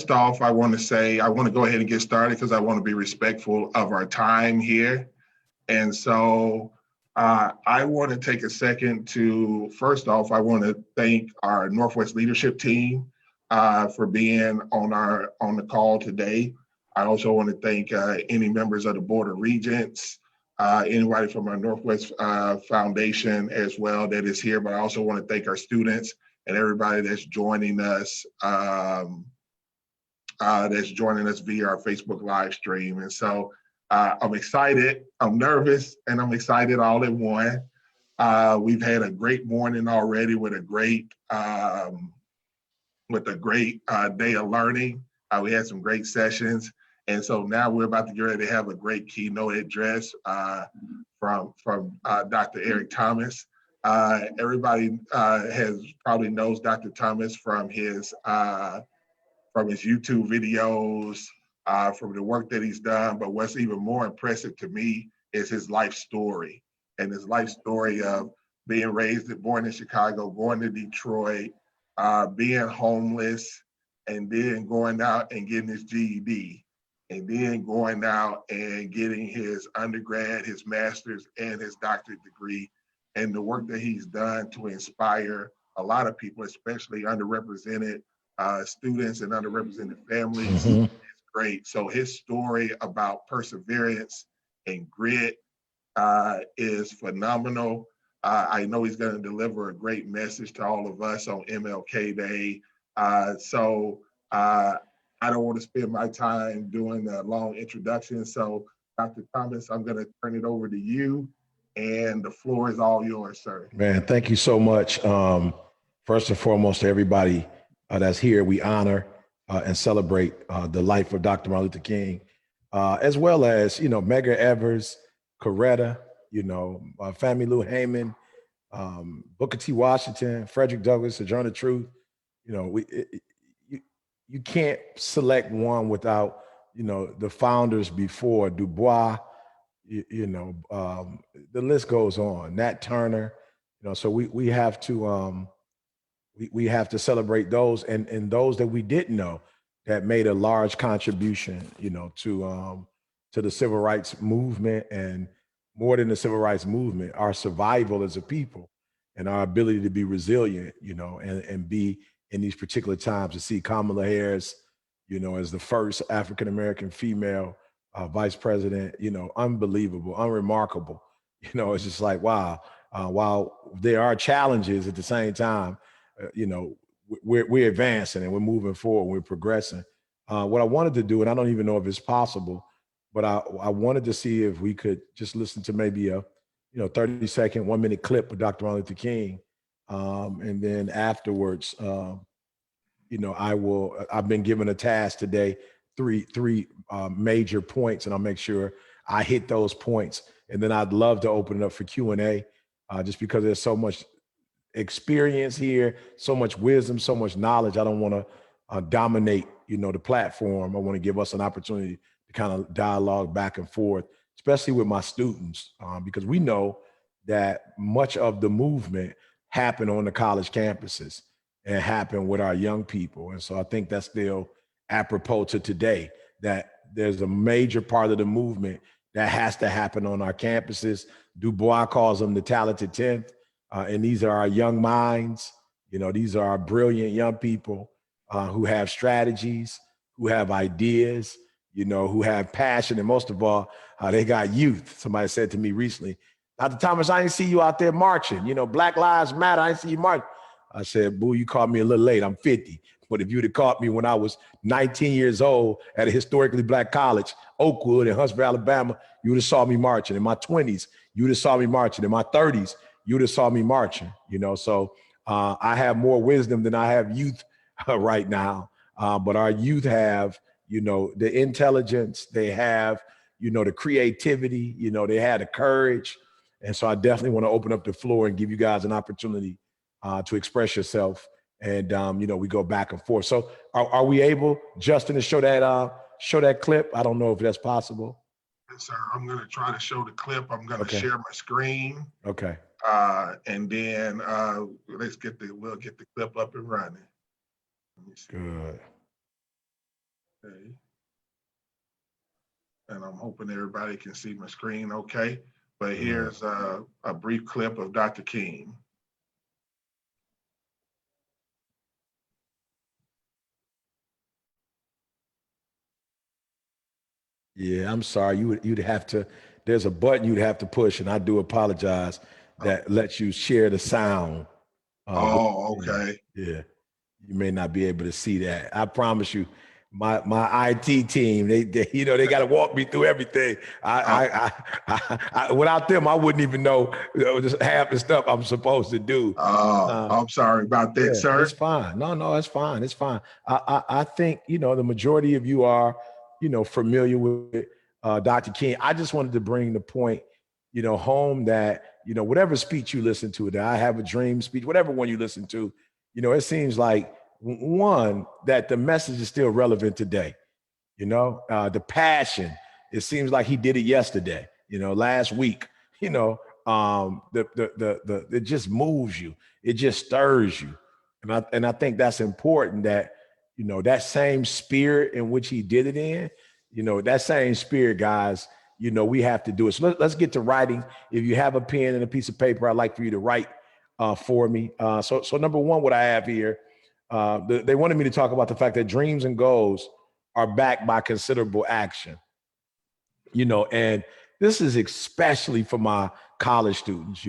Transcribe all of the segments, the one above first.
first off, I want to go ahead and get started because I want to be respectful of our time here. And so I want to take a second to, first off, I want to thank our Northwest leadership team for being on the call today. I also want to thank any members of the Board of Regents, anybody from our Northwest Foundation as well that is here, but I also want to thank our students and everybody that's joining us via our Facebook live stream. And so I'm excited, I'm nervous, and I'm excited all in one. We've had a great morning already with a great day of learning. We had some great sessions. And so now we're about to get ready to have a great keynote address from Dr. Eric Thomas. Everybody has probably knows Dr. Thomas from his YouTube videos, from the work that he's done. But what's even more impressive to me is his life story, and his life story of being born in Chicago, going to Detroit, being homeless, and then going out and getting his GED, and then going out and getting his undergrad, his master's, and his doctorate degree, and the work that he's done to inspire a lot of people, especially underrepresented students and underrepresented families. It's great. So his story about perseverance and grit is phenomenal. I know he's going to deliver a great message to all of us on MLK Day. So I don't want to spend my time doing a long introduction. So Dr. Thomas, I'm going to turn it over to you, and the floor is all yours, sir. Man, thank you so much. First and foremost, to everybody that's here, we honor and celebrate the life of Dr. Martin Luther King, as well as, Medgar Evers, Coretta, Fannie Lou Haman, Booker T. Washington, Frederick Douglass, Sojourner Truth. You can't select one without, the founders before Du Bois, the list goes on. Nat Turner, so we have to we have to celebrate those and those that we didn't know that made a large contribution, to the civil rights movement, and more than the civil rights movement, our survival as a people and our ability to be resilient, and be in these particular times. To see Kamala Harris, as the first African-American female vice president, unbelievable, unremarkable. It's just like, wow. While there are challenges, at the same time, we're advancing and we're moving forward, we're progressing. What I wanted to do, and I don't even know if it's possible, but I wanted to see if we could just listen to maybe a 30-second, 1-minute clip of Dr. Martin Luther King. And then afterwards, I've been given a task today, three major points, and I'll make sure I hit those points. And then I'd love to open it up for Q&A, just because there's so much experience here, so much wisdom, so much knowledge. I don't want to dominate, the platform. I want to give us an opportunity to kind of dialogue back and forth, especially with my students, because we know that much of the movement happened on the college campuses and happened with our young people. And so I think that's still apropos to today, that there's a major part of the movement that has to happen on our campuses. Du Bois calls them the talented 10th. And these are our young minds. These are our brilliant young people who have strategies, who have ideas, who have passion. And most of all, they got youth. Somebody said to me recently, Dr. Thomas, I didn't see you out there marching. Black Lives Matter. I didn't see you march. I said, boo, you caught me a little late. I'm 50. But if you'd have caught me when I was 19 years old at a historically Black college, Oakwood in Huntsville, Alabama, you would have saw me marching. In my 20s, you would have saw me marching. In my 30s, you would have saw me marching. So I have more wisdom than I have youth right now. But our youth have, the intelligence, they have, the creativity, they had the courage. And so I definitely want to open up the floor and give you guys an opportunity to express yourself. And, we go back and forth. So are we able, Justin, to show that clip? I don't know if that's possible. Yes, sir. I'm going to try to show the clip. I'm going to share my screen. Okay. And then we'll get the clip up and running. Good. Okay. And I'm hoping everybody can see my screen okay. But here's a brief clip of Dr. King. Yeah, I'm sorry. You'd have to. There's a button you'd have to push, and I do apologize. That lets you share the sound. Oh, Yeah, okay. yeah. You may not be able to see that. I promise you, my IT team, they you know they got to walk me through everything. Without them, I wouldn't even know, just half the stuff I'm supposed to do. I'm sorry about that, Yeah, sir. it's fine. No, it's fine. It's fine. I think, the majority of you are, familiar with Dr. King. I just wanted to bring the point, home that, whatever speech you listen to, that I Have a Dream speech, whatever one you listen to, it seems like one, that the message is still relevant today. The passion, it seems like he did it yesterday, last week, it just moves you. It just stirs you. And I think that's important, that, that same spirit in which he did it in, that same spirit, guys, we have to do it. So let's get to writing. If you have a pen and a piece of paper, I'd like for you to write for me. So number one, what I have here, they wanted me to talk about the fact that dreams and goals are backed by considerable action. And this is especially for my college students,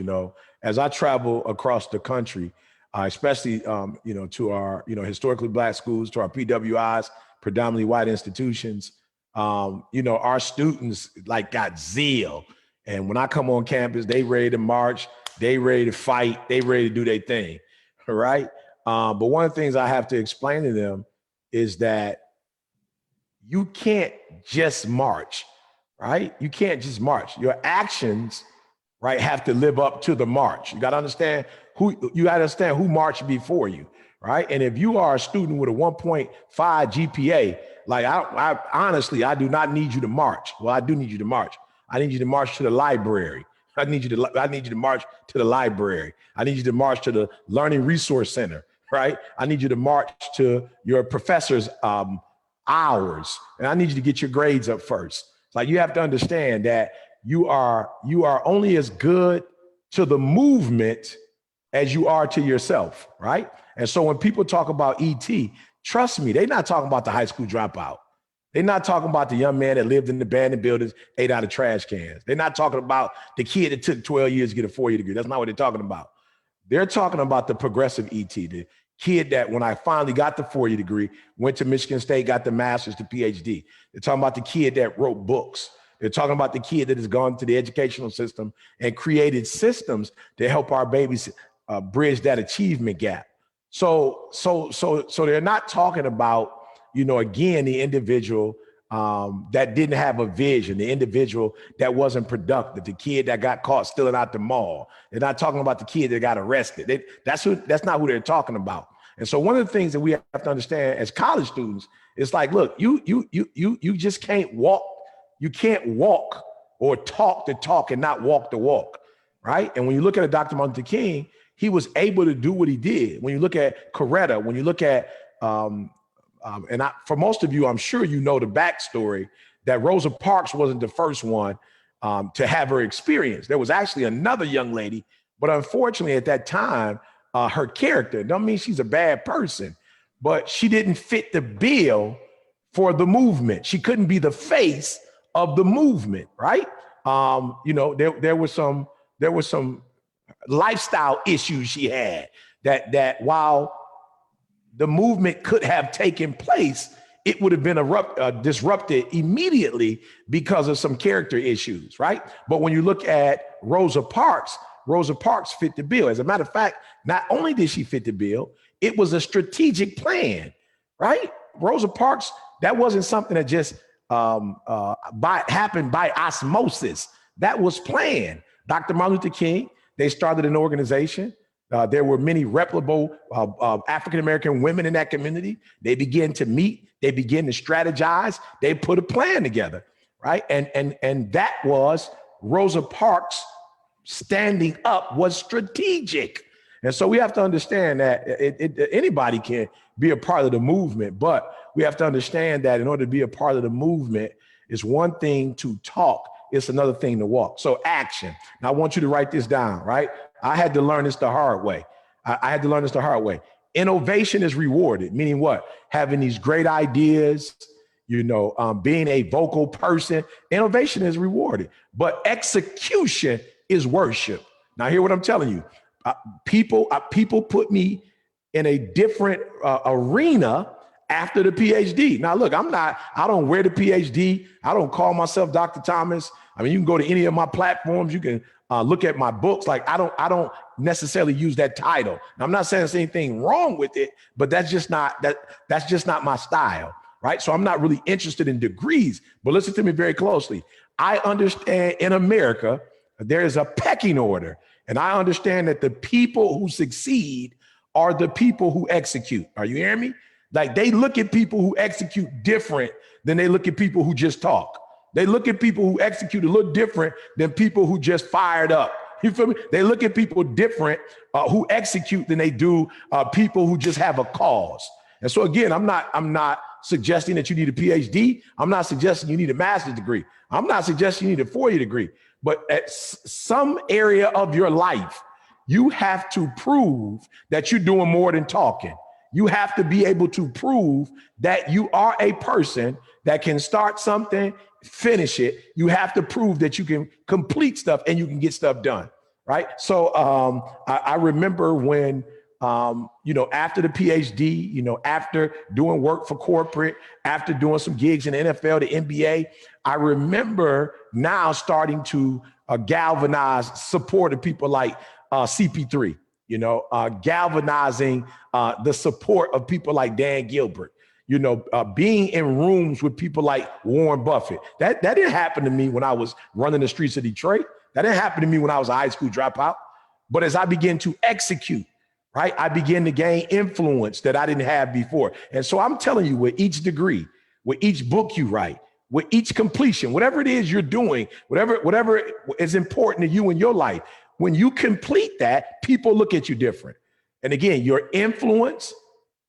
as I travel across the country, especially, to our, historically Black schools, to our PWIs, predominantly white institutions, our students like got zeal. And when I come on campus, they ready to march, they ready to fight, they ready to do their thing, all right? But one of the things I have to explain to them is that you can't just march, right? You can't just march. Your actions, right, have to live up to the march. You got to understand who marched before you, right? And if you are a student with a 1.5 GPA, like I honestly, I do not need you to march. Well, I do need you to march. I need you to march to the library. I need you to march to the library. I need you to march to the Learning Resource Center, right? I need you to march to your professor's hours, and I need you to get your grades up first. Like, you have to understand that you are only as good to the movement as you are to yourself, right? And so when people talk about ET, trust me, they're not talking about the high school dropout. They're not talking about the young man that lived in the abandoned buildings, ate out of trash cans. They're not talking about the kid that took 12 years to get a 4-year degree. That's not what they're talking about. They're talking about the progressive ET, the kid that, when I finally got the 4-year degree, went to Michigan State, got the master's, the PhD. They're talking about the kid that wrote books. They're talking about the kid that has gone to the educational system and created systems to help our babies bridge that achievement gap. So they're not talking about, again, the individual that didn't have a vision, the individual that wasn't productive, the kid that got caught stealing out the mall. They're not talking about the kid that got arrested. That's not who they're talking about. And so one of the things that we have to understand as college students, it's like, look, you just can't walk. You can't walk or talk the talk and not walk the walk, right? And when you look at Dr. Martin Luther King, he was able to do what he did. When you look at Coretta, when you look at for most of you, I'm sure you know the backstory, that Rosa Parks wasn't the first one to have her experience. There was actually another young lady, but unfortunately at that time, her character, don't mean she's a bad person, but she didn't fit the bill for the movement. She couldn't be the face of the movement, right? There was some lifestyle issues she had, that while the movement could have taken place, it would have been disrupted immediately because of some character issues, right? But when you look at Rosa Parks fit the bill. As a matter of fact, not only did she fit the bill, it was a strategic plan, right? Rosa Parks, that wasn't something that just happened by osmosis. That was planned. Dr. Martin Luther King, they started an organization. There were many reputable African-American women in that community. They began to meet, they began to strategize, they put a plan together, right? And that was Rosa Parks standing up was strategic. And so we have to understand that anybody can be a part of the movement, but we have to understand that in order to be a part of the movement, it's one thing to talk, it's another thing to walk. So action. Now I want you to write this down, right? I had to learn this the hard way. I had to learn this the hard way. Innovation is rewarded, meaning what? Having these great ideas, being a vocal person, innovation is rewarded, but execution is worship. Now, hear what I'm telling you. People put me in a different arena after the PhD. Now, look, I don't wear the PhD. I don't call myself Dr. Thomas. I mean, you can go to any of my platforms. You can look at my books. Like, I don't necessarily use that title. Now, I'm not saying there's anything wrong with it, but that's just not my style. Right. So I'm not really interested in degrees, but listen to me very closely. I understand in America, there is a pecking order, and I understand that the people who succeed are the people who execute. Are you hearing me? Like, they look at people who execute different than they look at people who just talk. They look at people who execute a little different than people who just fired up. You feel me? They look at people different who execute than they do people who just have a cause. And so again, I'm not suggesting that you need a PhD. I'm not suggesting you need a master's degree. I'm not suggesting you need a 4-year degree. But at some area of your life, you have to prove that you're doing more than talking. You have to be able to prove that you are a person that can start something, finish it. You have to prove that you can complete stuff and you can get stuff done, right? So I remember when after the PhD, after doing work for corporate, after doing some gigs in the NFL, the NBA, I remember now starting to galvanize support of people like CP3, galvanizing the support of people like Dan Gilbert, being in rooms with people like Warren Buffett. That didn't happen to me when I was running the streets of Detroit. That didn't happen to me when I was a high school dropout. But as I began to execute, right, I began to gain influence that I didn't have before. And so I'm telling you, with each degree, with each book you write, with each completion, whatever it is you're doing, whatever is important to you in your life, when you complete that, people look at you different. And again, your influence,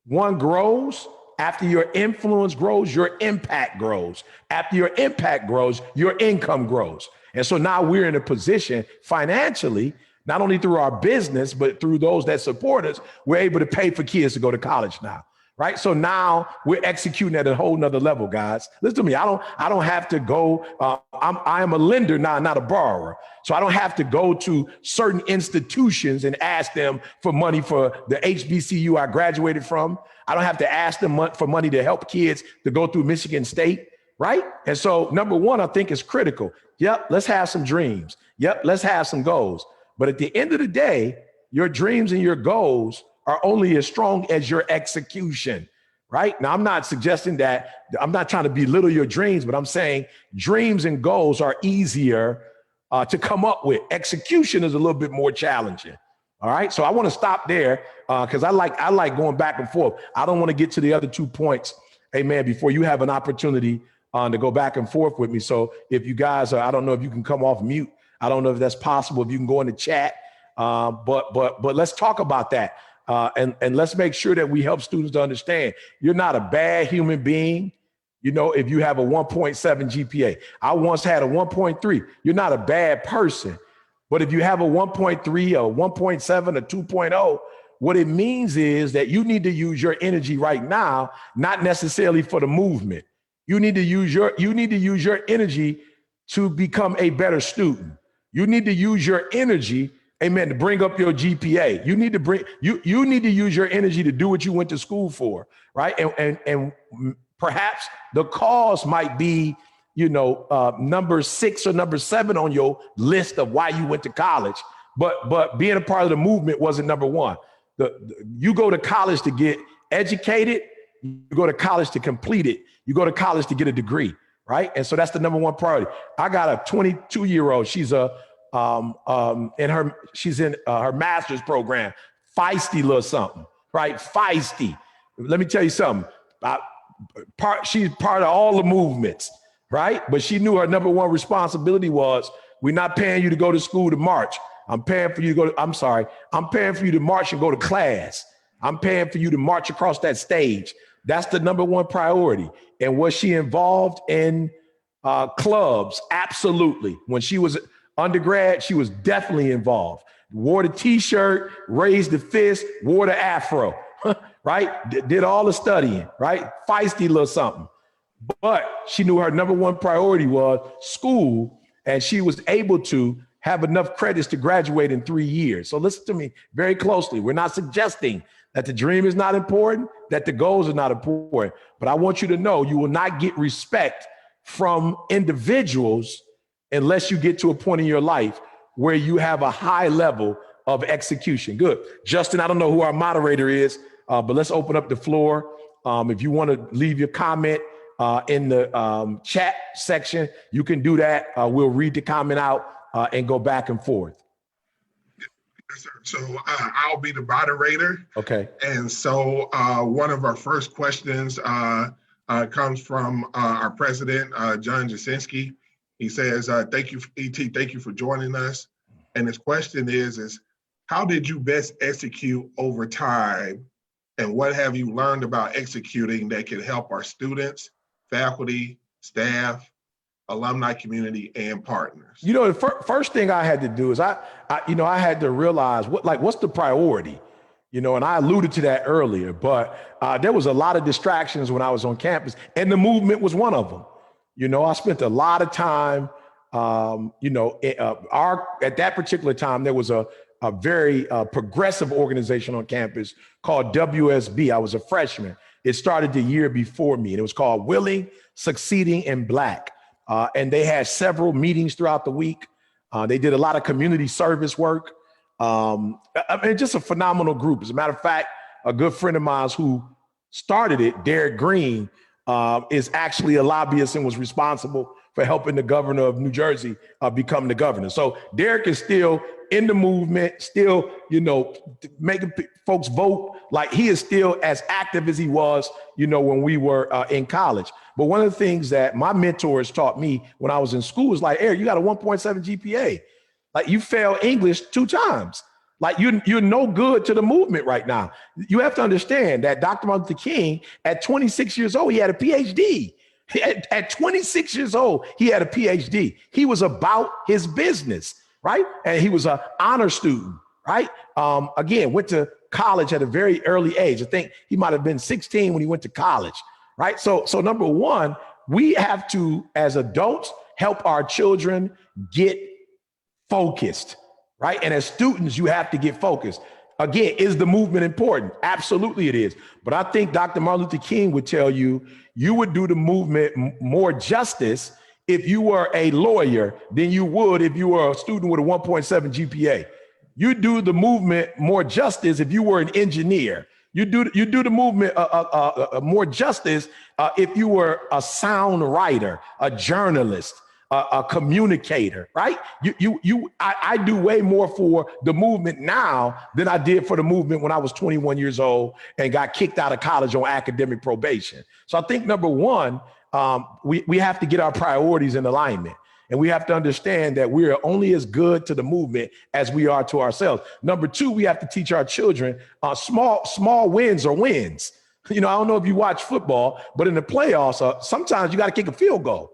one, grows. After your influence grows, your impact grows. After your impact grows, your income grows. And so now we're in a position financially, not only through our business, but through those that support us, we're able to pay for kids to go to college now, right? So now we're executing at a whole nother level, guys. Listen to me. I don't have to go. I am a lender now, not a borrower. So I don't have to go to certain institutions and ask them for money for the HBCU I graduated from. I don't have to ask them for money to help kids to go through Michigan State, right? And so number one, I think is critical. Yep, let's have some dreams. Yep, let's have some goals. But at the end of the day, your dreams and your goals are only as strong as your execution, right? Now, I'm not suggesting that, I'm not trying to belittle your dreams, but I'm saying dreams and goals are easier to come up with. Execution is a little bit more challenging. All right. So I want to stop there because I like going back and forth. I don't want to get to the other 2 points, amen, before you have an opportunity to go back and forth with me. So if you guys I don't know if you can come off mute. I don't know if that's possible, if you can go in the chat, but let's talk about that. And let's make sure that we help students to understand you're not a bad human being. If you have a 1.7 GPA, I once had a 1.3, you're not a bad person. But if you have a 1.3 or 1.7 or 2.0, what it means is that you need to use your energy right now, not necessarily for the movement. You need to use your energy to become a better student. You need to use your energy, amen, to bring up your GPA. You need to use your energy to do what you went to school for, right? And perhaps the cause might be, number 6 or number 7 on your list of why you went to college. But being a part of the movement wasn't number 1. You go to college to get educated. You go to college to complete it. You go to college to get a degree. Right. And so that's the number 1 priority. I got a 22-year-old. She's she's in her master's program. Feisty little something. Right. Feisty. Let me tell you something. She's part of all the movements. Right. But she knew her number 1 responsibility was, we're not paying you to go to school to march. I'm paying for you to I'm paying for you to march and go to class. I'm paying for you to march across that stage. That's the number one priority. And was she involved in clubs? Absolutely. When she was undergrad, she was definitely involved. Wore the t-shirt, raised the fist, wore the afro, right? Did all the studying, right? Feisty little something. But she knew her number one priority was school, and she was able to have enough credits to graduate in 3 years. So listen to me very closely. We're not suggesting that the dream is not important, that the goals are not important, but I want you to know you will not get respect from individuals unless you get to a point in your life where you have a high level of execution. Good. Justin, I don't know who our moderator is, but let's open up the floor. If you want to leave your comment in the chat section, you can do that. We'll read the comment out and go back and forth. Yes, sir. So I'll be the moderator. Okay. And so one of our first questions comes from our president, John Jasinski. He says, thank you, E.T., thank you for joining us. And his question is how did you best execute over time? And what have you learned about executing that can help our students, faculty, staff, alumni community, and partners? You know, the first thing I had to do is I had to realize what's the priority, and I alluded to that earlier, but there was a lot of distractions when I was on campus, and the movement was one of them. I spent a lot of time, at that particular time, there was a very progressive organization on campus called WSB. I was a freshman. It started the year before me, and it was called Willing, Succeeding, and Black. And they had several meetings throughout the week. They did a lot of community service work. Just a phenomenal group. As a matter of fact, a good friend of mine who started it, Derek Green, is actually a lobbyist and was responsible for helping the governor of New Jersey become the governor. So Derek is still in the movement, still, making folks vote. Like, he is still as active as he was, when we were in college. But one of the things that my mentors taught me when I was in school was like, Eric, you got a 1.7 GPA. Like, you failed English 2 times. Like, you're no good to the movement right now. You have to understand that Dr. Martin Luther King, at 26 years old, he had a PhD. At 26 years old, he had a PhD. He was about his business, right? And he was an honor student, right? Again, went to college at a very early age. I think he might have been 16 when he went to college, right? So number one, we have to, as adults, help our children get focused, right? And as students, you have to get focused. Again, is the movement important? Absolutely it is. But I think Dr. Martin Luther King would tell you, you would do the movement more justice if you were a lawyer than you would if you were a student with a 1.7 GPA. You do the movement more justice if you were an engineer. You do the movement more justice if you were a sound writer, a journalist, a communicator, right? I do way more for the movement now than I did for the movement when I was 21 years old and got kicked out of college on academic probation. So I think number one, we have to get our priorities in alignment. And we have to understand that we are only as good to the movement as we are to ourselves. Number two, we have to teach our children small wins are wins. I don't know if you watch football, but in the playoffs, sometimes you got to kick a field goal.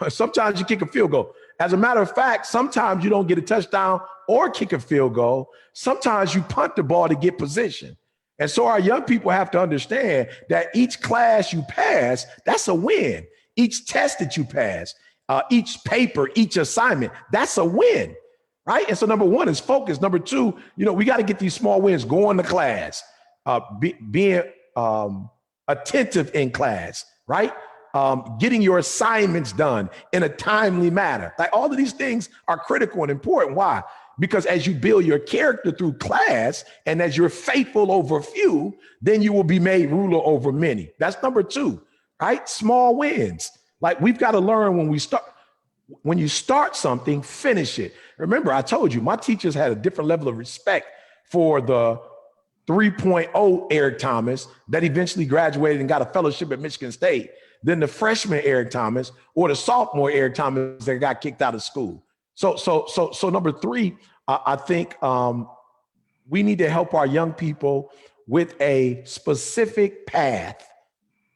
Sometimes you kick a field goal. As a matter of fact, sometimes you don't get a touchdown or kick a field goal. Sometimes you punt the ball to get position. And so our young people have to understand that each class you pass, that's a win. Each test that you pass, each paper, each assignment, that's a win, right? And so number one is focus. Number two, we got to get these small wins, going to class, being attentive in class, right? Getting your assignments done in a timely manner. Like, all of these things are critical and important. Why? Because as you build your character through class and as you're faithful over few, then you will be made ruler over many. That's number two, right? Small wins. Like, we've got to learn when you start something, finish it. Remember, I told you, my teachers had a different level of respect for the 3.0 Eric Thomas that eventually graduated and got a fellowship at Michigan State than the freshman Eric Thomas or the sophomore Eric Thomas that got kicked out of school. So number three, I think we need to help our young people with a specific path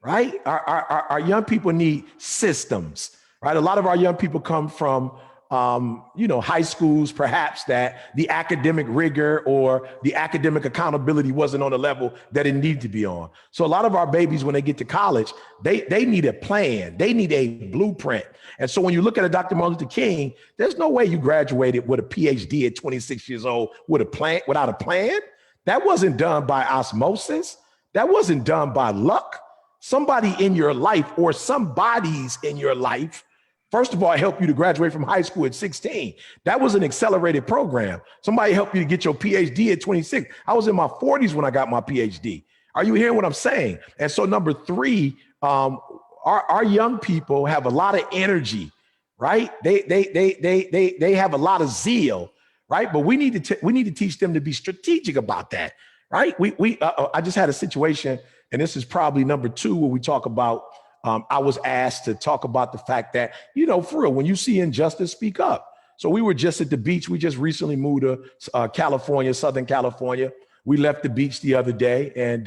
right? Our young people need systems, right? A lot of our young people come from, high schools, perhaps that the academic rigor or the academic accountability wasn't on the level that it needed to be on. So a lot of our babies, when they get to college, they need a plan. They need a blueprint. And so when you look at a Dr. Martin Luther King, there's no way you graduated with a PhD at 26 years old with a plan, without a plan. That wasn't done by osmosis. That wasn't done by luck. Somebody in your life or somebodies in your life, first of all, helped you to graduate from high school at 16. That was an accelerated program. Somebody helped you to get your PhD at 26. I was in my 40s when I got my PhD. Are you hearing what I'm saying? And so number three, our young people have a lot of energy, right? They have a lot of zeal, right? But we need to teach them to be strategic about that, right? I just had a situation, and this is probably number two, where we talk about, I was asked to talk about the fact that, for real, when you see injustice, speak up. So we were just at the beach. We just recently moved to California, Southern California. We left the beach the other day, and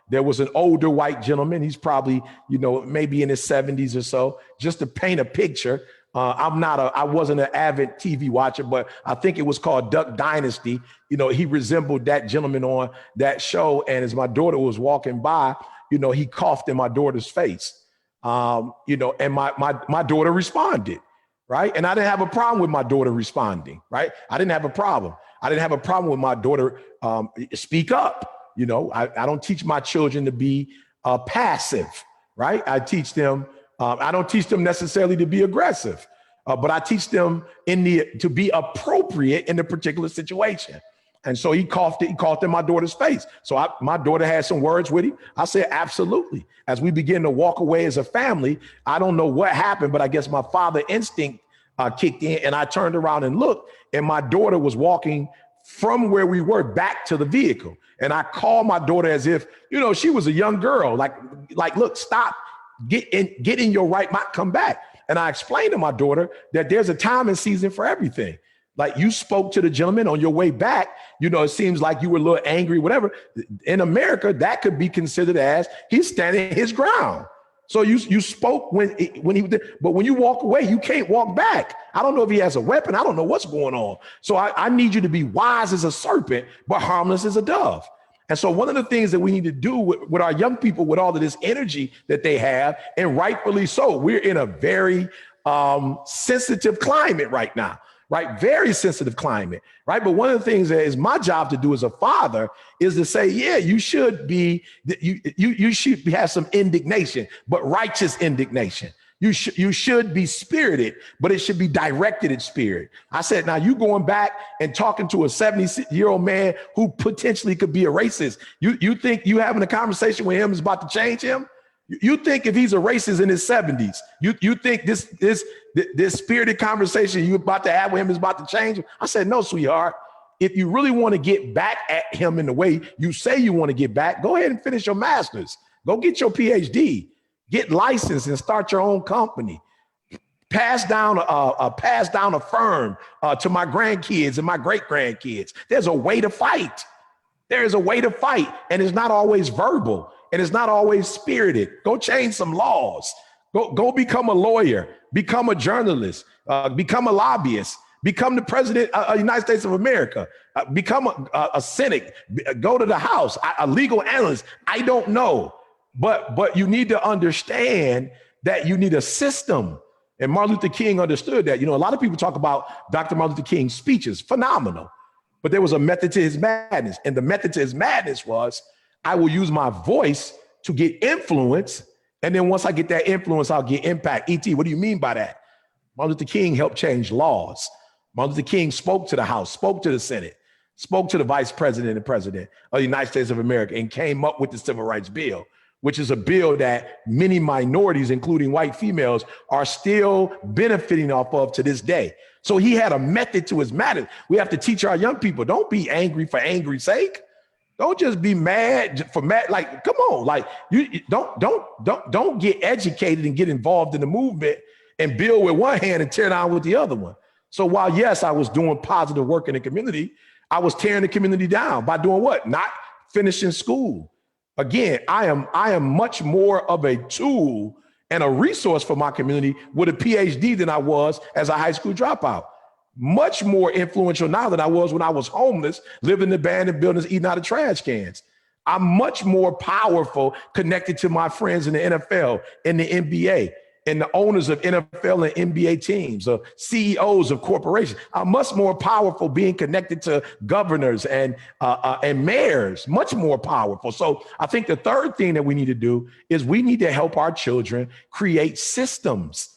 there was an older white gentleman. He's probably, maybe in his 70s or so. Just to paint a picture, I wasn't an avid TV watcher, but I think it was called Duck Dynasty. He resembled that gentleman on that show. And as my daughter was walking by, he coughed in my daughter's face. And my daughter responded, right? And I didn't have a problem with my daughter responding, right? I didn't have a problem. I didn't have a problem with my daughter speak up. I don't teach my children to be passive, right? I teach them. I don't teach them necessarily to be aggressive, but I teach them to be appropriate in the particular situation. And so he coughed in my daughter's face. So my daughter had some words with him. I said, absolutely. As we begin to walk away as a family, I don't know what happened, but I guess my father instinct kicked in, and I turned around and looked, and my daughter was walking from where we were back to the vehicle. And I called my daughter as if, she was a young girl, like, look, stop, get in your right mind, come back. And I explained to my daughter that there's a time and season for everything. Like, you spoke to the gentleman on your way back, it seems like you were a little angry, whatever. In America, that could be considered as he's standing his ground. So you spoke when he did, but when you walk away, you can't walk back. I don't know if he has a weapon. I don't know what's going on. So I need you to be wise as a serpent, but harmless as a dove. And so one of the things that we need to do with our young people, with all of this energy that they have, and rightfully so, we're in a very sensitive climate right now. Right? Very sensitive climate, right? But one of the things that is my job to do as a father is to say, yeah, you should have some indignation, but righteous indignation. You should be spirited, but it should be directed at spirit. I said, now you going back and talking to a 70-year-old man who potentially could be a racist. You think you having a conversation with him is about to change him? You think if he's a racist in his 70s, you think this spirited conversation you're about to have with him is about to change him? I said, no, sweetheart. If you really want to get back at him in the way you say you want to get back, go ahead and finish your master's. Go get your PhD, get licensed and start your own company. Pass down a firm to my grandkids and my great grandkids. There's a way to fight. There is a way to fight, and it's not always verbal. And it's not always spirited. Go change some laws. Go become a lawyer, become a journalist, become a lobbyist, become the president of the United States of America, become a cynic, go to the House, a legal analyst. I don't know, but you need to understand that you need a system. And Martin Luther King understood that. A lot of people talk about Dr. Martin Luther King's speeches, phenomenal, but there was a method to his madness. And the method to his madness was, I will use my voice to get influence. And then once I get that influence, I'll get impact. E.T., what do you mean by that? Martin Luther King helped change laws. Martin Luther King spoke to the House, spoke to the Senate, spoke to the vice president and president of the United States of America, and came up with the Civil Rights Bill, which is a bill that many minorities, including white females, are still benefiting off of to this day. So he had a method to his madness. We have to teach our young people, don't be angry for angry's sake. Don't just be mad for mad. Like, come on, like you don't get educated and get involved in the movement and build with one hand and tear down with the other one. So while yes, I was doing positive work in the community, I was tearing the community down by doing what? Not finishing school. Again, I am much more of a tool and a resource for my community with a PhD than I was as a high school dropout. Much more influential now than I was when I was homeless, living in abandoned buildings, eating out of trash cans. I'm much more powerful connected to my friends in the NFL and the NBA and the owners of NFL and NBA teams, CEOs of corporations. I'm much more powerful being connected to governors and mayors, much more powerful. So I think the third thing that we need to do is we need to help our children create systems,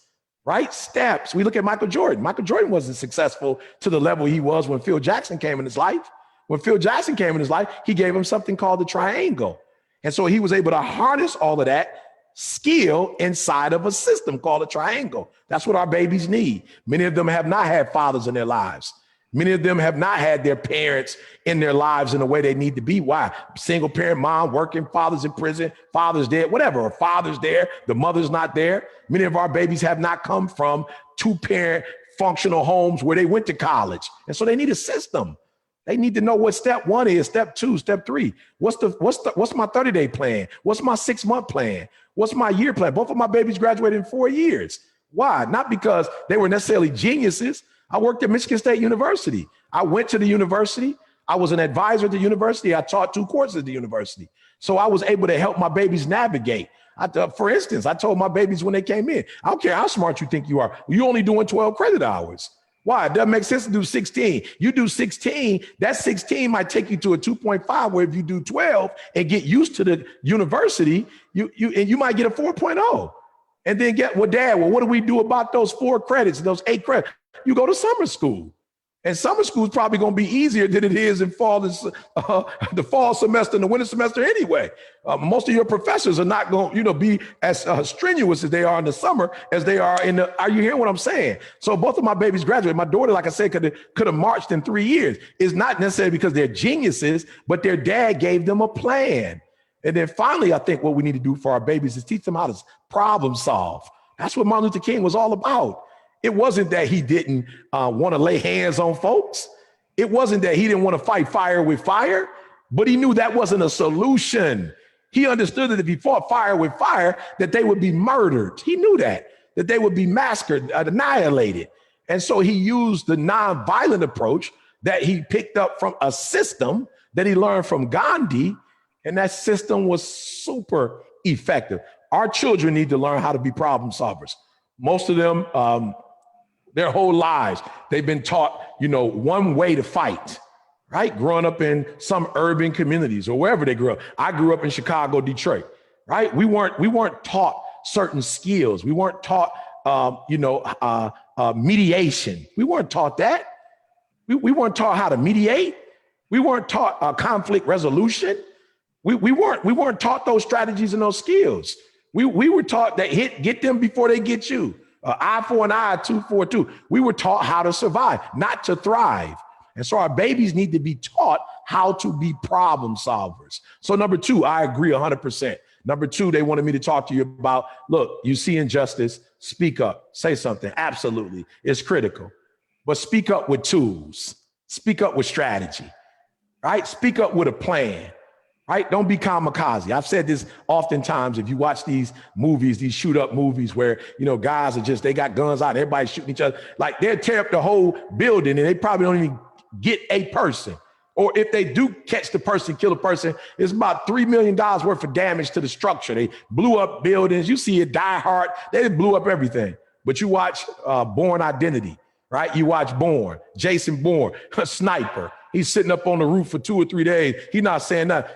right? Steps. We look at Michael Jordan. Michael Jordan wasn't successful to the level he was when Phil Jackson came in his life. When Phil Jackson came in his life, he gave him something called the triangle. And so he was able to harness all of that skill inside of a system called a triangle. That's what our babies need. Many of them have not had fathers in their lives. Many of them have not had their parents in their lives in the way they need to be. Why? Single parent mom working, father's in prison, father's dead, whatever. Or father's there, the mother's not there. Many of our babies have not come from two-parent functional homes where they went to college. And so they need a system. They need to know what step one is, step two, step three. What's my 30-day plan? What's my 6-month plan? What's my year plan? Both of my babies graduated in 4 years. Why? Not because they were necessarily geniuses. I worked at Michigan State University. I went to the university. I was an advisor at the university. I taught 2 courses at the university. So I was able to help my babies navigate. For instance, I told my babies when they came in, I don't care how smart you think you are. You're only doing 12 credit hours. Why? It doesn't make sense to do 16. You do 16, that 16 might take you to a 2.5, where if you do 12 and get used to the university, you might get a 4.0. And then Dad, what do we do about those 4 credits, those 8 credits? You go to summer school. And summer school is probably going to be easier than it is in the fall semester and the winter semester anyway. Most of your professors are not going to, be as strenuous as they are in the summer as they are in the. Are you hearing what I'm saying? So both of my babies graduated. My daughter, like I said, could have marched in 3 years. It's not necessarily because they're geniuses, but their dad gave them a plan. And then finally, I think what we need to do for our babies is teach them how to problem solve. That's what Martin Luther King was all about. It wasn't that he didn't want to lay hands on folks. It wasn't that he didn't want to fight fire with fire, but he knew that wasn't a solution. He understood that if he fought fire with fire, that they would be murdered. He knew that they would be massacred, annihilated. And so he used the nonviolent approach that he picked up from a system that he learned from Gandhi. And that system was super effective. Our children need to learn how to be problem solvers. Most of them, their whole lives, they've been taught, one way to fight, right? Growing up in some urban communities or wherever they grew up. I grew up in Chicago, Detroit, right? We weren't taught certain skills. We weren't taught, mediation. We weren't taught that. We weren't taught how to mediate. We weren't taught conflict resolution. We weren't taught those strategies and those skills. We were taught that get them before they get you. Eye for an eye, tooth for a tooth. We were taught how to survive, not to thrive. And so our babies need to be taught how to be problem solvers. So number 2, I agree 100%. Number 2, they wanted me to talk to you about, look, you see injustice, speak up, say something. Absolutely, it's critical. But speak up with tools, speak up with strategy, right? Speak up with a plan. Right? Don't be kamikaze. I've said this oftentimes. If you watch these movies, these shoot up movies where, guys they got guns out, everybody's shooting each other, like they'll tear up the whole building and they probably don't even get a person. Or if they do catch the person, kill the person, it's about $3 million worth of damage to the structure. They blew up buildings. You see it, Die Hard, they blew up everything. But you watch Bourne Identity, right? You watch Bourne, Jason Bourne, a sniper. He's sitting up on the roof for 2 or 3 days. He's not saying nothing.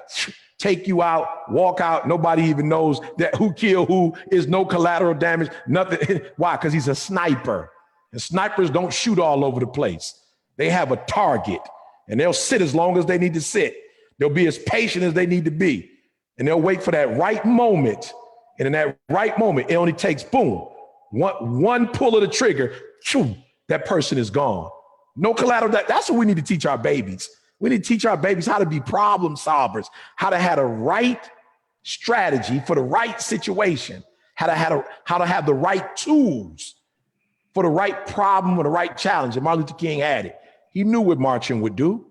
Take you out, walk out. Nobody even knows that who killed who. Is no collateral damage, nothing. Why? Because he's a sniper. And snipers don't shoot all over the place. They have a target and they'll sit as long as they need to sit. They'll be as patient as they need to be. And they'll wait for that right moment. And in that right moment, it only takes, boom, one pull of the trigger, shoo, that person is gone. No collateral. That's what we need to teach our babies. We need to teach our babies how to be problem solvers, how to have the right strategy for the right situation, how to have the right tools for the right problem or the right challenge. And Martin Luther King had it. He knew what marching would do.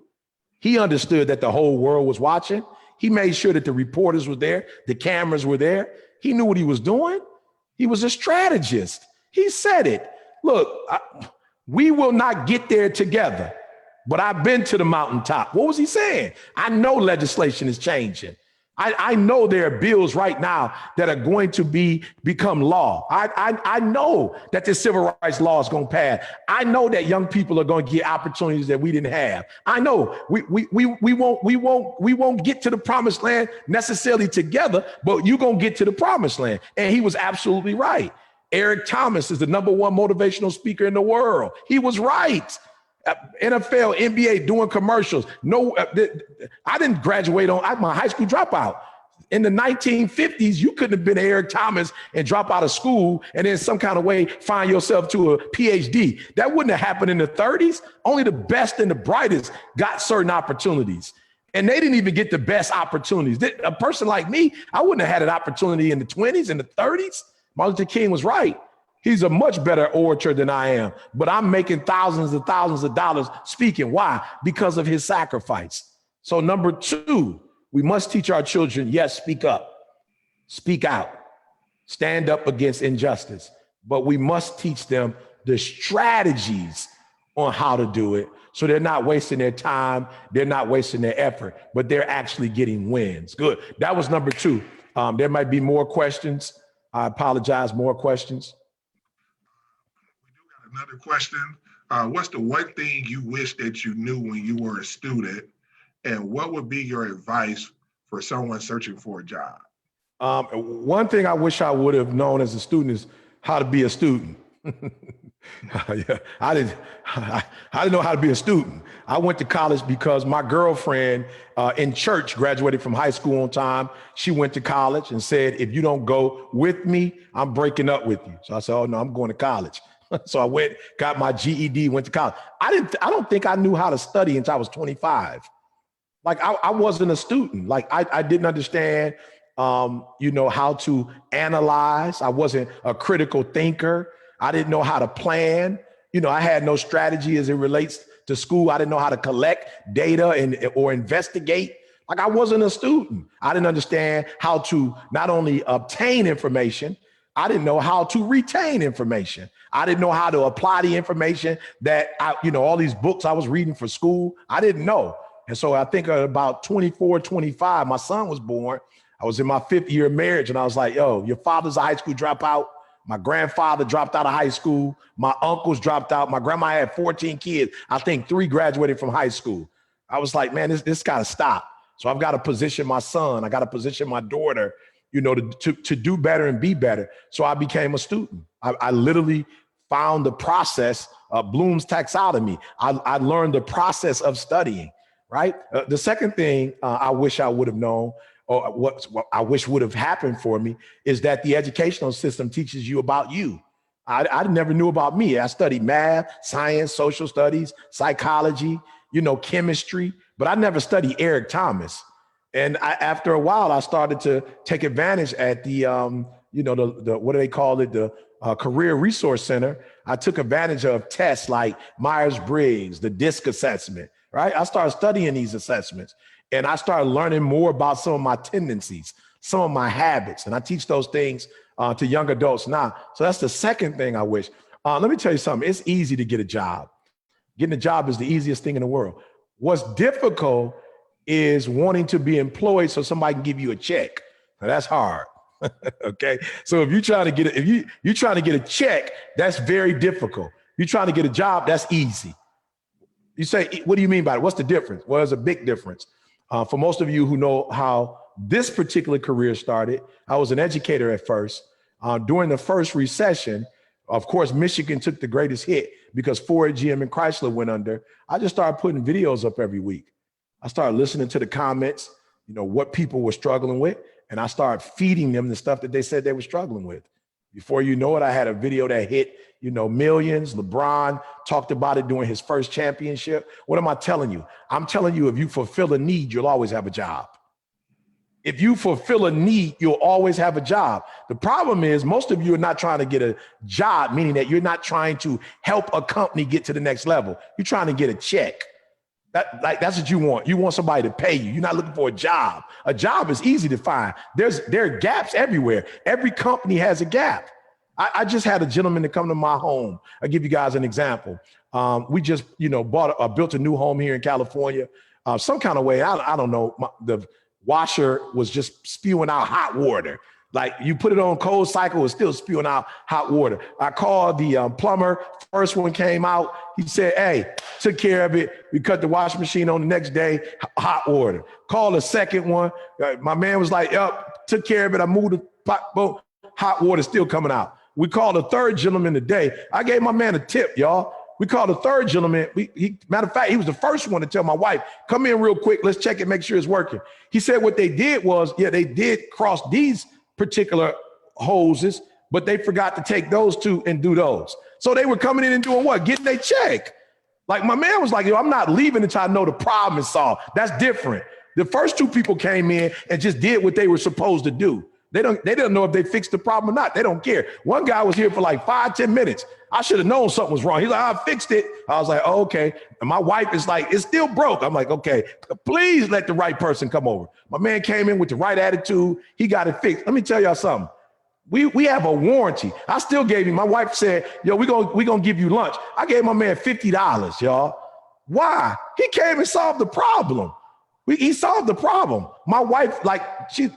He understood that the whole world was watching. He made sure that the reporters were there, the cameras were there. He knew what he was doing. He was a strategist. He said it. Look, we will not get there together, but I've been to the mountaintop. What was he saying? I know legislation is changing. I know there are bills right now that are going to become law. I know that the civil rights law is going to pass. I know that young people are going to get opportunities that we didn't have. I know we won't get to the promised land necessarily together, but you're going to get to the promised land. And he was absolutely right. Eric Thomas is the #1 motivational speaker in the world. He was right. NFL, NBA, doing commercials. No, I didn't graduate I'm a high school dropout. In the 1950s, you couldn't have been Eric Thomas and drop out of school and in some kind of way find yourself to a PhD. That wouldn't have happened in the 30s. Only the best and the brightest got certain opportunities. And they didn't even get the best opportunities. A person like me, I wouldn't have had an opportunity in the 20s and the 30s. Martin Luther King was right. He's a much better orator than I am, but I'm making thousands and thousands of dollars speaking. Why? Because of his sacrifice. So number 2, we must teach our children, yes, speak up, speak out, stand up against injustice, but we must teach them the strategies on how to do it. So they're not wasting their time. They're not wasting their effort, but they're actually getting wins. Good. That was number 2. There might be more questions. I apologize, more questions. Another question, what's the one thing you wish that you knew when you were a student, and what would be your advice for someone searching for a job? One thing I wish I would have known as a student is how to be a student. Yeah, I didn't know how to be a student. I went to college because my girlfriend in church graduated from high school on time. She went to college and said, if you don't go with me, I'm breaking up with you. So I said, oh no, I'm going to college. So I went, got my GED, went to college. I don't think I knew how to study until I was 25. Like I wasn't a student. Like I didn't understand, how to analyze. I wasn't a critical thinker. I didn't know how to plan. I had no strategy as it relates to school. I didn't know how to collect data or investigate. Like I wasn't a student. I didn't understand how to not only obtain information, I didn't know how to retain information. I didn't know how to apply the information that all these books I was reading for school, I didn't know. And so I think at about 24, 25, my son was born. I was in my 5th year of marriage and I was like, yo, your father's a high school dropout. My grandfather dropped out of high school. My uncles dropped out. My grandma had 14 kids. I think 3 graduated from high school. I was like, man, this got to stop. So I've got to position my son. I got to position my daughter, to do better and be better. So I became a student. I literally found the process of Bloom's taxonomy. I learned the process of studying, right? The second thing I wish I would have known, or what I wish would have happened for me, is that the educational system teaches you about you. I never knew about me. I studied math, science, social studies, psychology, chemistry, but I never studied Eric Thomas. And after a while, I started to take advantage at the what do they call it? The Career Resource Center. I took advantage of tests like Myers-Briggs, the DISC assessment, right? I started studying these assessments and I started learning more about some of my tendencies, some of my habits. And I teach those things to young adults now. So that's the second thing I wish. Let me tell you something. It's easy to get a job. Getting a job is the easiest thing in the world. What's difficult is wanting to be employed so somebody can give you a check. Now that's hard. Okay. So if you're trying to get you're trying to get a check, that's very difficult. You're trying to get a job, that's easy. You say, what do you mean by it? What's the difference? Well, there's a big difference. For most of you who know how this particular career started, I was an educator at first. During the first recession, of course, Michigan took the greatest hit because Ford, GM, and Chrysler went under. I just started putting videos up every week. I started listening to the comments, what people were struggling with, and I started feeding them the stuff that they said they were struggling with. Before you know it, I had a video that hit, millions. LeBron talked about it during his first championship. What am I telling you? I'm telling you, if you fulfill a need, you'll always have a job. If you fulfill a need, you'll always have a job. The problem is most of you are not trying to get a job, meaning that you're not trying to help a company get to the next level. You're trying to get a check. That's what you want. You want somebody to pay you. You're not looking for a job. A job is easy to find. There are gaps everywhere. Every company has a gap. I just had a gentleman to come to my home. I'll give you guys an example. We just, built a new home here in California. Some kind of way, I don't know. The washer was just spewing out hot water. Like you put it on cold cycle, it's still spewing out hot water. I called the plumber. First one came out. He said, "Hey, took care of it. We cut the washing machine on the next day, hot water." Called the second one. My man was like, "Yup, took care of it. I moved the pot, boom, hot water still coming out." We called a third gentleman today. I gave my man a tip, y'all. We called a third gentleman. Matter of fact, he was the first one to tell my wife, "Come in real quick. Let's check it, make sure it's working." He said what they did was, they did cross these particular hoses, but they forgot to take those two and do those. So they were coming in and doing what? Getting their check. Like my man was like, I'm not leaving until I know the problem is solved. That's different. The first two people came in and just did what they were supposed to do. They didn't know if they fixed the problem or not. They don't care. One guy was here for like 5-10 minutes. I should have known something was wrong. He's like, "I fixed it." I was like, "Oh, okay." And my wife is like, "It's still broke." I'm like, "Okay, please let the right person come over." My man came in with the right attitude. He got it fixed. Let me tell y'all something. We have a warranty. I still gave him, my wife said, "Yo, we gonna give you lunch." I gave my man $50, y'all. Why? He came and solved the problem. He solved the problem. My wife, like,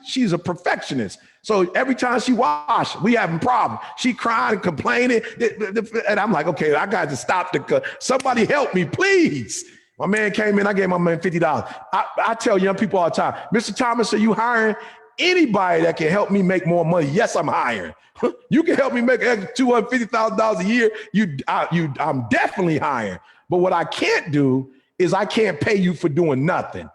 she's a perfectionist. So every time she wash, we having problems. She crying and complaining. And I'm like, okay, I got to stop somebody help me, please. My man came in, I gave my man $50. I tell young people all the time, "Mr. Thomas, are you hiring?" Anybody that can help me make more money, yes, I'm hiring. You can help me make $250,000 a year, I'm definitely hiring. But what I can't do is I can't pay you for doing nothing.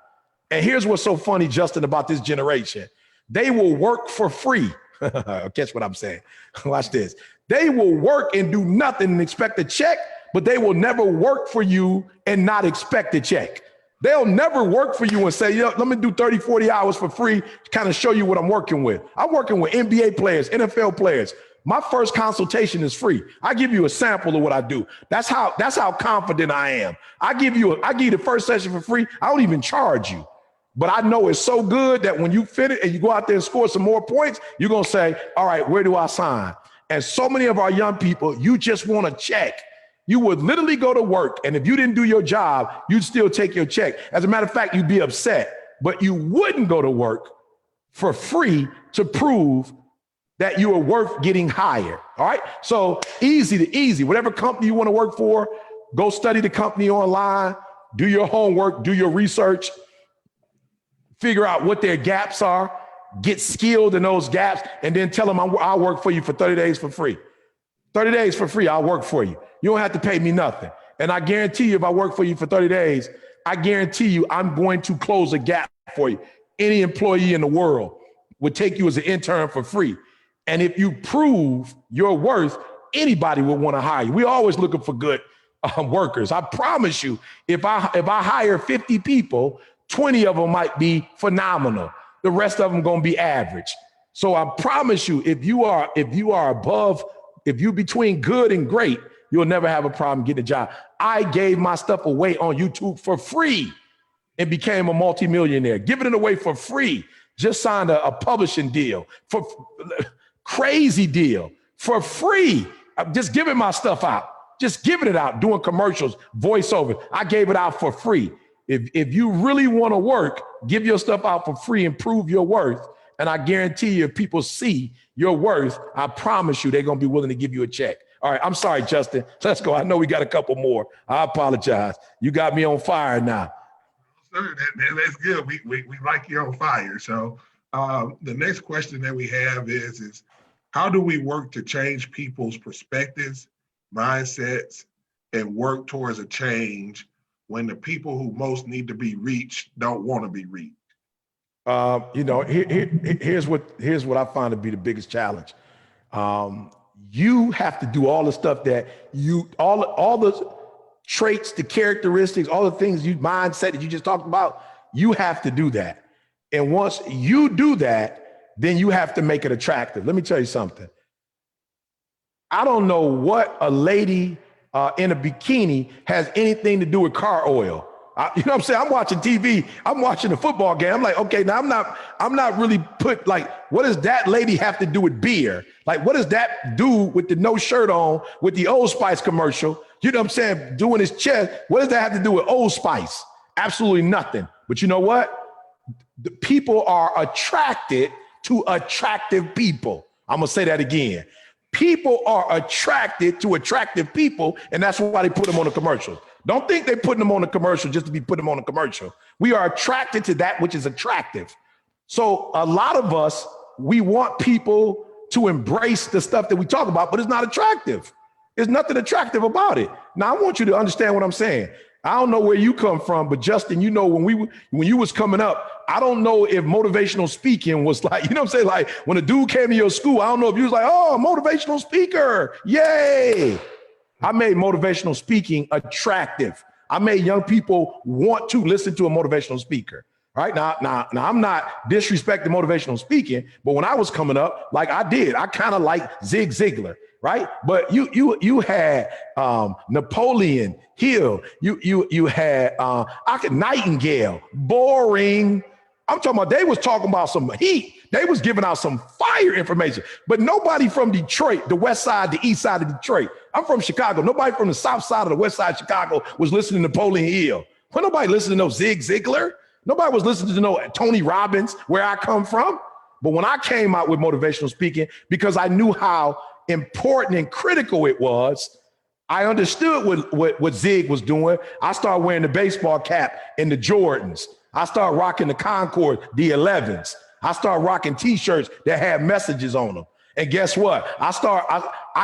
And here's what's so funny, Justin, about this generation. They will work for free. Catch what I'm saying. Watch this. They will work and do nothing and expect a check, but they will never work for you and not expect a check. They'll never work for you and say, let me do 30, 40 hours for free to kind of show you what I'm working with. I'm working with NBA players, NFL players. My first consultation is free. I give you a sample of what I do. That's how confident I am. I give you the first session for free. I don't even charge you. But I know it's so good that when you fit it and you go out there and score some more points, you're going to say, "All right, where do I sign?" And so many of our young people, you just want a check. You would literally go to work, and if you didn't do your job, you'd still take your check. As a matter of fact, you'd be upset, but you wouldn't go to work for free to prove that you are worth getting hired. All right. So easy. Whatever company you want to work for, go study the company online, do your homework, do your research, figure out what their gaps are, get skilled in those gaps, and then tell them I'll work for you for 30 days for free. 30 days for free, I'll work for you. You don't have to pay me nothing. And I guarantee you, if I work for you for 30 days, I guarantee you I'm going to close a gap for you. Any employee in the world would take you as an intern for free. And if you prove your worth, anybody will want to hire you. We're always looking for good workers. I promise you, if I hire 50 people, 20 of them might be phenomenal. The rest of them going to be average. So I promise you, if you are between good and great, you'll never have a problem getting a job. I gave my stuff away on YouTube for free and became a multimillionaire, giving it away for free. Just signed a publishing deal for crazy deal for free. I'm just giving my stuff out, just giving it out, doing commercials, voiceover. I gave it out for free. If you really want to work, give your stuff out for free and prove your worth. And I guarantee you, if people see your worth, I promise you, they're going to be willing to give you a check. All right. I'm sorry, Justin. Let's go. I know we got a couple more. I apologize. You got me on fire now. Sir, that's good. We like you on fire. So the next question that we have is how do we work to change people's perspectives, mindsets, and work towards a change when the people who most need to be reached don't want to be reached? Here's what I find to be the biggest challenge. You have to do all the stuff that all the traits, the characteristics, all the things mindset that you just talked about, you have to do that. And once you do that, then you have to make it attractive. Let me tell you something. I don't know what a lady in a bikini has anything to do with car oil. You know what I'm saying? I'm watching TV. I'm watching the football game. I'm like, okay, now I'm not really put like, what does that lady have to do with beer? Like, what does that do with the no shirt on with the Old Spice commercial? You know what I'm saying? Doing his chest. What does that have to do with Old Spice? Absolutely nothing. But you know what? The people are attracted to attractive people. I'm going to say that again. People are attracted to attractive people, and that's why they put them on the commercials. Don't think they're putting them on a commercial just to be putting them on a commercial. We are attracted to that which is attractive. So a lot of us, we want people to embrace the stuff that we talk about, but it's not attractive. There's nothing attractive about it. Now, I want you to understand what I'm saying. I don't know where you come from, but Justin, you know, when you was coming up, I don't know if motivational speaking was like, you know what I'm saying? Like when a dude came to your school, I don't know if you was like, oh, motivational speaker, yay. I made motivational speaking attractive. I made young people want to listen to a motivational speaker. Right now, I'm not disrespecting motivational speaking, but when I was coming up, like I kind of like Zig Ziglar, right? But you had Napoleon Hill, you had Nightingale, boring. I'm talking about they was talking about some heat. They was giving out some fire information, but nobody from Detroit, the west side, the east side of Detroit. I'm from Chicago. Nobody from the south side of the west side of Chicago was listening to Napoleon Hill. Well, nobody listened to no Zig Ziglar. Nobody was listening to no Tony Robbins, where I come from. But when I came out with motivational speaking, because I knew how important and critical it was, I understood what Zig was doing. I started wearing the baseball cap and the Jordans. I started rocking the Concord, the 11s. I started rocking t-shirts that had messages on them. And guess what? I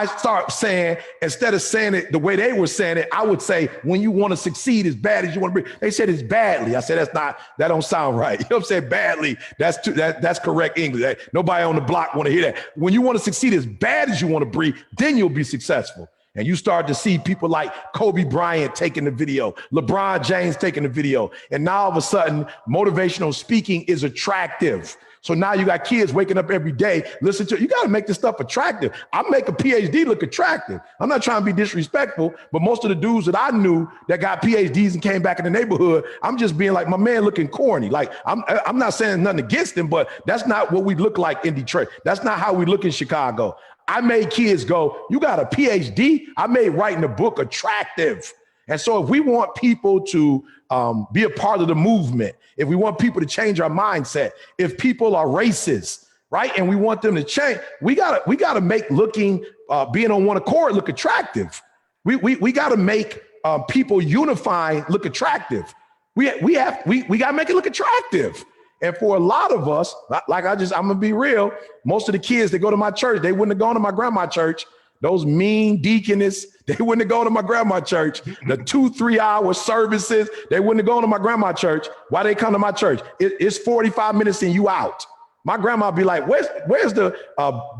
start saying, instead of saying it the way they were saying it, I would say, when you want to succeed as bad as you want to be. They said it's badly. I said, that don't sound right. You know what I'm saying? Badly. That's correct English. Nobody on the block want to hear that. When you want to succeed as bad as you want to breathe, then you'll be successful. And you start to see people like Kobe Bryant taking the video, LeBron James taking the video. And now all of a sudden, motivational speaking is attractive. So now you got kids waking up every day, listen to it. You got to make this stuff attractive. I make a PhD look attractive. I'm not trying to be disrespectful, but most of the dudes that I knew that got PhDs and came back in the neighborhood, I'm just being like, my man looking corny. Like I'm not saying nothing against him, but that's not what we look like in Detroit. That's not how we look in Chicago. I made kids go, you got a PhD? I made writing a book attractive. And so if we want people to be a part of the movement, if we want people to change our mindset, if people are racist, right, and we want them to change, we gotta make being on one accord look attractive. We gotta make people unifying look attractive. We gotta make it look attractive. And for a lot of us, I'm gonna be real, most of the kids that go to my church, they wouldn't have gone to my grandma's church. Those mean deaconess, they wouldn't have gone to my grandma's church. The 2-3 hour services, they wouldn't have gone to my grandma's church. Why they come to my church? It's 45 minutes and you out. My grandma be like, where's the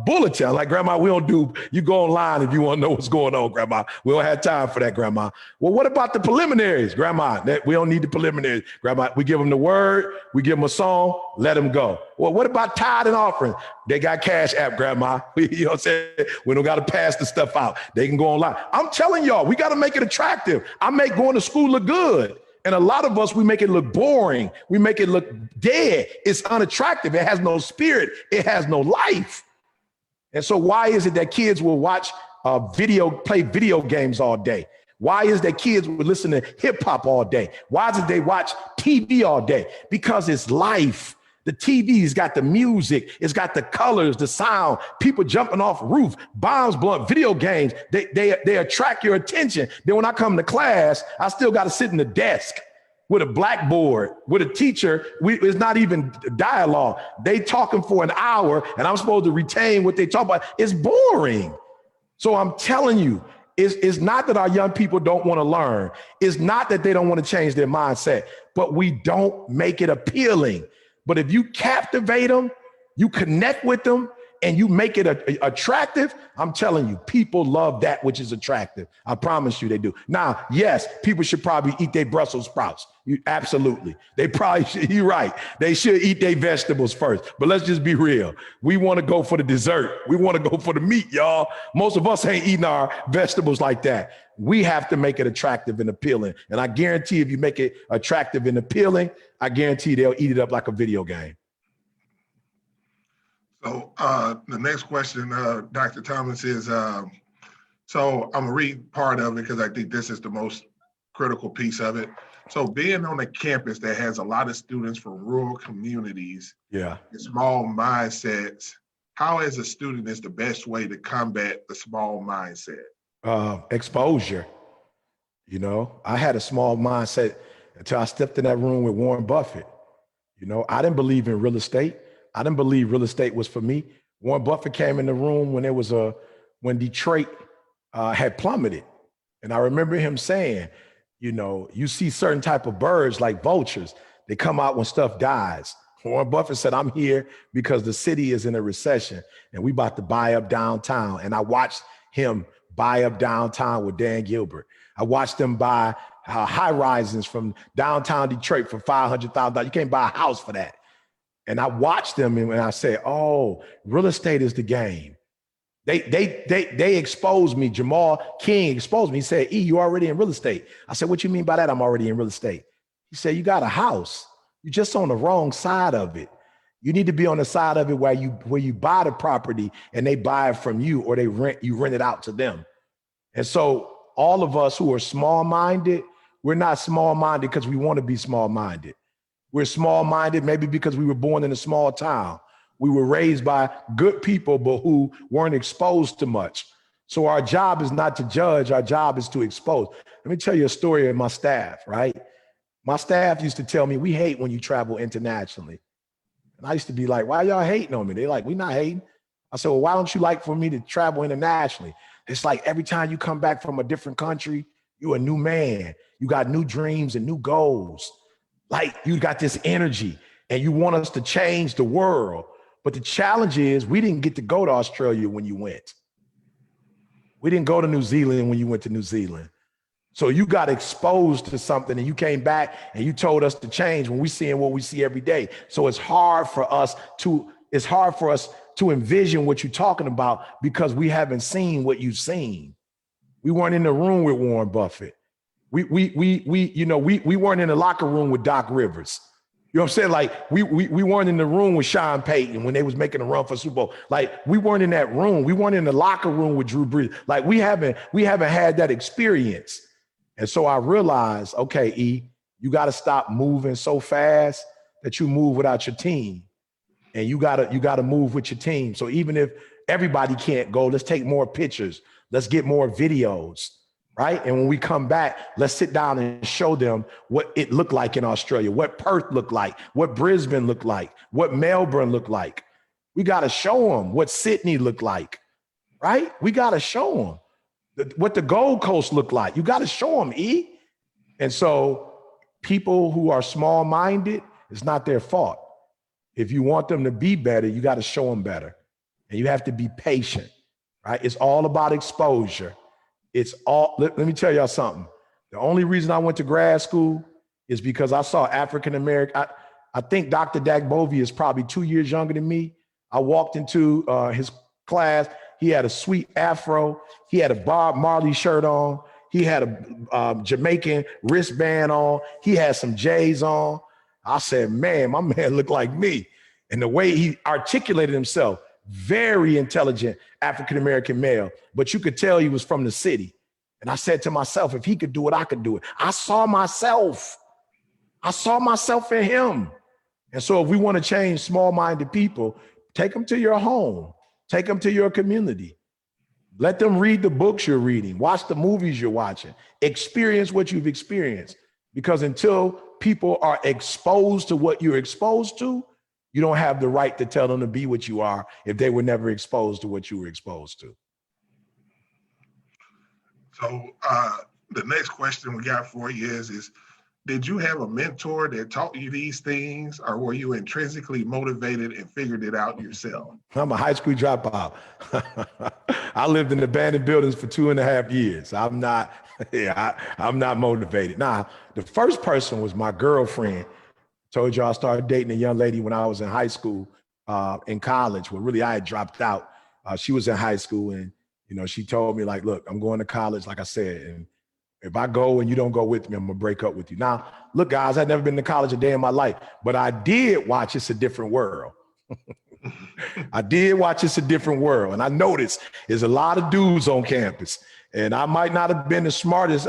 bulletin? Like, grandma, you go online if you want to know what's going on, grandma. We don't have time for that, grandma. Well, what about the preliminaries, grandma? We don't need the preliminaries, grandma. We give them the word, we give them a song, let them go. Well, what about tithe and offering? They got Cash App, grandma. You know what I'm saying? We don't got to pass the stuff out. They can go online. I'm telling y'all, we got to make it attractive. I make going to school look good. And a lot of us, we make it look boring. We make it look dead. It's unattractive. It has no spirit. It has no life. And so why is it that kids will play video games all day? Why is that kids will listen to hip hop all day? Why is it they watch TV all day? Because it's life. The TV's got the music, it's got the colors, the sound, people jumping off roof, bombs blowing, video games, they attract your attention. Then when I come to class, I still got to sit in the desk with a blackboard, with a teacher. It's not even dialogue. They talking for an hour and I'm supposed to retain what they talk about. It's boring. So I'm telling you, it's not that our young people don't want to learn. It's not that they don't want to change their mindset, but we don't make it appealing. But if you captivate them, you connect with them, and you make it attractive, I'm telling you, people love that which is attractive. I promise you they do. Now, yes, people should probably eat their Brussels sprouts. Absolutely. They probably should. You're right. They should eat their vegetables first. But let's just be real. We want to go for the dessert. We want to go for the meat, y'all. Most of us ain't eating our vegetables like that. We have to make it attractive and appealing. And I guarantee if you make it attractive and appealing, I guarantee they'll eat it up like a video game. So the next question, Dr. Thomas, is, so I'm gonna read part of it because I think this is the most critical piece of it. So being on a campus that has a lot of students from rural communities, and small mindsets, how as a student is the best way to combat the small mindset? Exposure. You know, I had a small mindset until I stepped in that room with Warren Buffett. You know, I didn't believe in real estate. I didn't believe real estate was for me. Warren Buffett came in the room when when Detroit had plummeted. And I remember him saying, you know, you see certain type of birds like vultures, they come out when stuff dies. Warren Buffett said, I'm here because the city is in a recession and we about to buy up downtown. And I watched him buy up downtown with Dan Gilbert. I watched them buy high rises from downtown Detroit for $500,000. You can't buy a house for that. And I watched them and I said, oh, real estate is the game. They exposed me. Jamal King exposed me. He said, E, you already in real estate. I said, what you mean by that? I'm already in real estate. He said, you got a house. You're just on the wrong side of it. You need to be on the side of it where you buy the property and they buy it from you, or you rent it out to them. And so all of us who are small-minded, we're not small-minded because we want to be small-minded. We're small-minded maybe because we were born in a small town. We were raised by good people, but who weren't exposed to much. So our job is not to judge, our job is to expose. Let me tell you a story of my staff, right? My staff used to tell me, we hate when you travel internationally. And I used to be like, why y'all hating on me? They're like, we're not hating. I said, well, why don't you like for me to travel internationally? It's like every time you come back from a different country, you're a new man. You got new dreams and new goals. Like you got this energy and you want us to change the world. But the challenge is we didn't get to go to Australia when you went. We didn't go to New Zealand when you went to New Zealand. So you got exposed to something and you came back and you told us to change when we seeing what we see every day. So it's hard for us to envision what you're talking about because we haven't seen what you've seen. We weren't in the room with Warren Buffett. We weren't in the locker room with Doc Rivers. You know what I'm saying? Like we weren't in the room with Sean Payton when they was making a run for Super Bowl. Like we weren't in that room. We weren't in the locker room with Drew Brees. Like we haven't had that experience. And so I realized, okay, E, you got to stop moving so fast that you move without your team. And you gotta move with your team. So even if everybody can't go, let's take more pictures. Let's get more videos. Right? And when we come back, let's sit down and show them what it looked like in Australia, what Perth looked like, what Brisbane looked like, what Melbourne looked like. We got to show them what Sydney looked like, right? We got to show them what the Gold Coast looked like. You got to show them, E. And so people who are small-minded, it's not their fault. If you want them to be better, you got to show them better. And you have to be patient, right? It's all about exposure. Let me tell y'all something. The only reason I went to grad school is because I saw African-American. I think Dr. Dagbovie is probably 2 years younger than me. I walked into his class. He had a sweet afro. He had a Bob Marley shirt on. He had a Jamaican wristband on. He had some J's on. I said, man, my man looked like me. And the way he articulated himself, very intelligent African-American male, but you could tell he was from the city. And I said to myself, if he could do it, I could do it. I saw myself in him. And so if we want to change small-minded people, take them to your home, take them to your community. Let them read the books you're reading, watch the movies you're watching, experience what you've experienced. Because until people are exposed to what you're exposed to, you don't have the right to tell them to be what you are if they were never exposed to what you were exposed to. So the next question we got for you is did you have a mentor that taught you these things, or were you intrinsically motivated and figured it out yourself? I'm a high school dropout. I lived in abandoned buildings for 2.5 years. I'm not, I'm not motivated. Nah, the first person was my girlfriend. Told you I started dating a young lady when I was in high school, in college. Well, really, I had dropped out. She was in high school, and she told me like, "Look, I'm going to college, like I said, and if I go and you don't go with me, I'm gonna break up with you." Now, look, guys, I'd never been to college a day in my life, but I did watch It's a Different World. I did watch It's a Different World, and I noticed there's a lot of dudes on campus, and I might not have been the smartest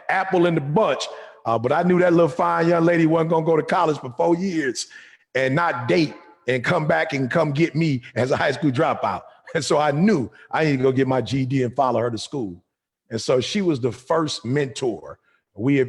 apple in the bunch, but I knew that little fine young lady wasn't gonna go to college for 4 years and not date and come back and come get me as a high school dropout. And so I knew I needed to go get my GED and follow her to school. And so she was the first mentor. We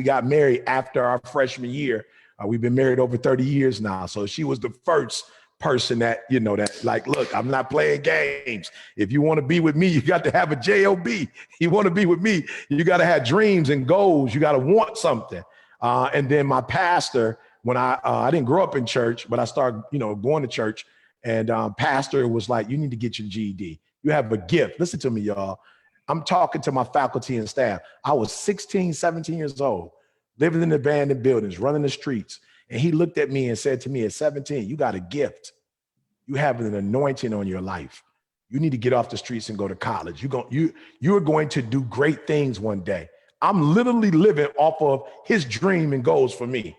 got married after our freshman year. We've been married over 30 years now. So she was the first person that, that like, look, I'm not playing games. If you want to be with me, you got to have a job. You want to be with me, you got to have dreams and goals. You got to want something. And then my pastor, when I didn't grow up in church, but I started, going to church, and pastor was like, you need to get your GED. You have a gift. Listen to me, y'all. I'm talking to my faculty and staff. I was 16, 17 years old, living in abandoned buildings, running the streets. And he looked at me and said to me at 17, you got a gift. You have an anointing on your life. You need to get off the streets and go to college. You're going to do great things one day. I'm literally living off of his dream and goals for me.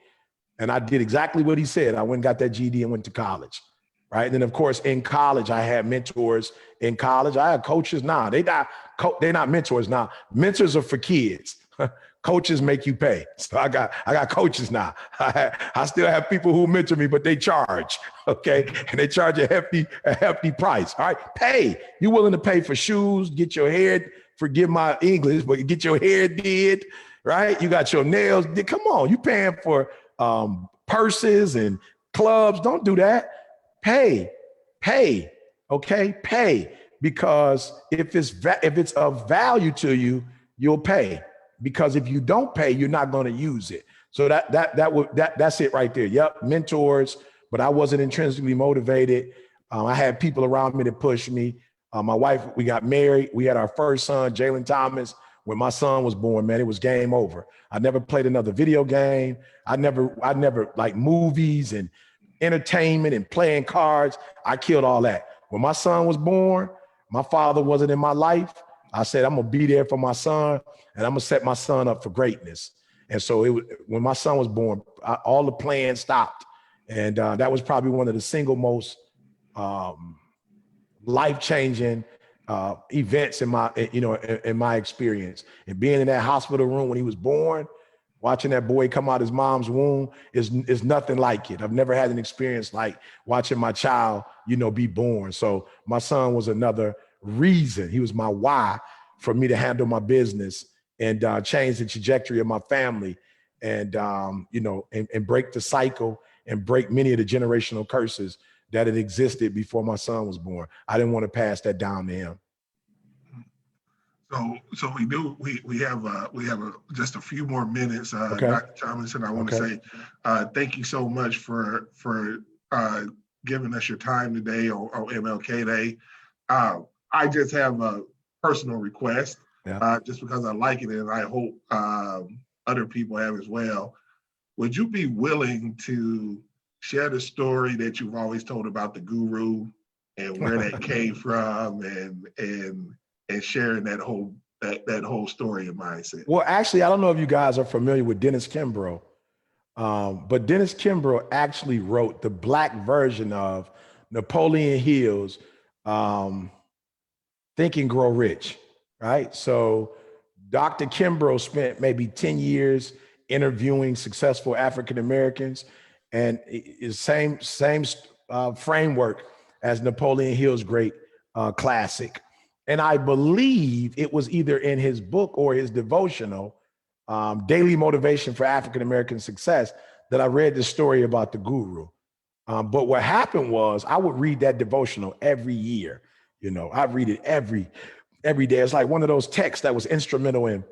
And I did exactly what he said. I went and got that GED and went to college. Right. And then, of course, in college, I had mentors. In college, I had coaches. Now they're not mentors. Now mentors are for kids. Coaches make you pay. So I got coaches now. I still have people who mentor me, but they charge. Okay. And they charge a hefty price. All right. Pay. You willing to pay for shoes, get your hair, forgive my English, but get your hair did. Right. You got your nails did. Come on. You paying for purses and clubs. Don't do that. Pay, okay, pay, because if it's of value to you, you'll pay. Because if you don't pay, you're not going to use it. So that's it right there. Yep, mentors, but I wasn't intrinsically motivated. I had people around me that pushed me. My wife, we got married. We had our first son, Jalen Thomas. When my son was born, man, it was game over. I never played another video game. I never like movies and entertainment and playing cards. I killed all that. When my son was born, my father wasn't in my life. I said, I'm gonna be there for my son, and I'm gonna set my son up for greatness. And so when my son was born, all the plans stopped. And that was probably one of the single most life-changing events in my experience. And being in that hospital room when he was born, watching that boy come out his mom's womb is nothing like it. I've never had an experience like watching my child, be born. So my son was another reason. He was my why for me to handle my business and change the trajectory of my family and break the cycle and break many of the generational curses that had existed before my son was born. I didn't want to pass that down to him. So we have just a few more minutes, Okay. Dr. Tomlinson. I want to say thank you so much for giving us your time today on MLK Day. I just have a personal request, just because I like it and I hope other people have as well. Would you be willing to share the story that you've always told about the guru and where that came from and sharing that whole story and mindset? Well, actually, I don't know if you guys are familiar with Dennis Kimbrough, but Dennis Kimbrough actually wrote the Black version of Napoleon Hill's Think and Grow Rich, right? So Dr. Kimbrough spent maybe 10 years interviewing successful African Americans, and it's same framework as Napoleon Hill's great classic. And I believe it was either in his book or his devotional, Daily Motivation for African American Success, that I read the story about the guru. But what happened was I would read that devotional every year. I'd read it every day. It's like one of those texts that was instrumental in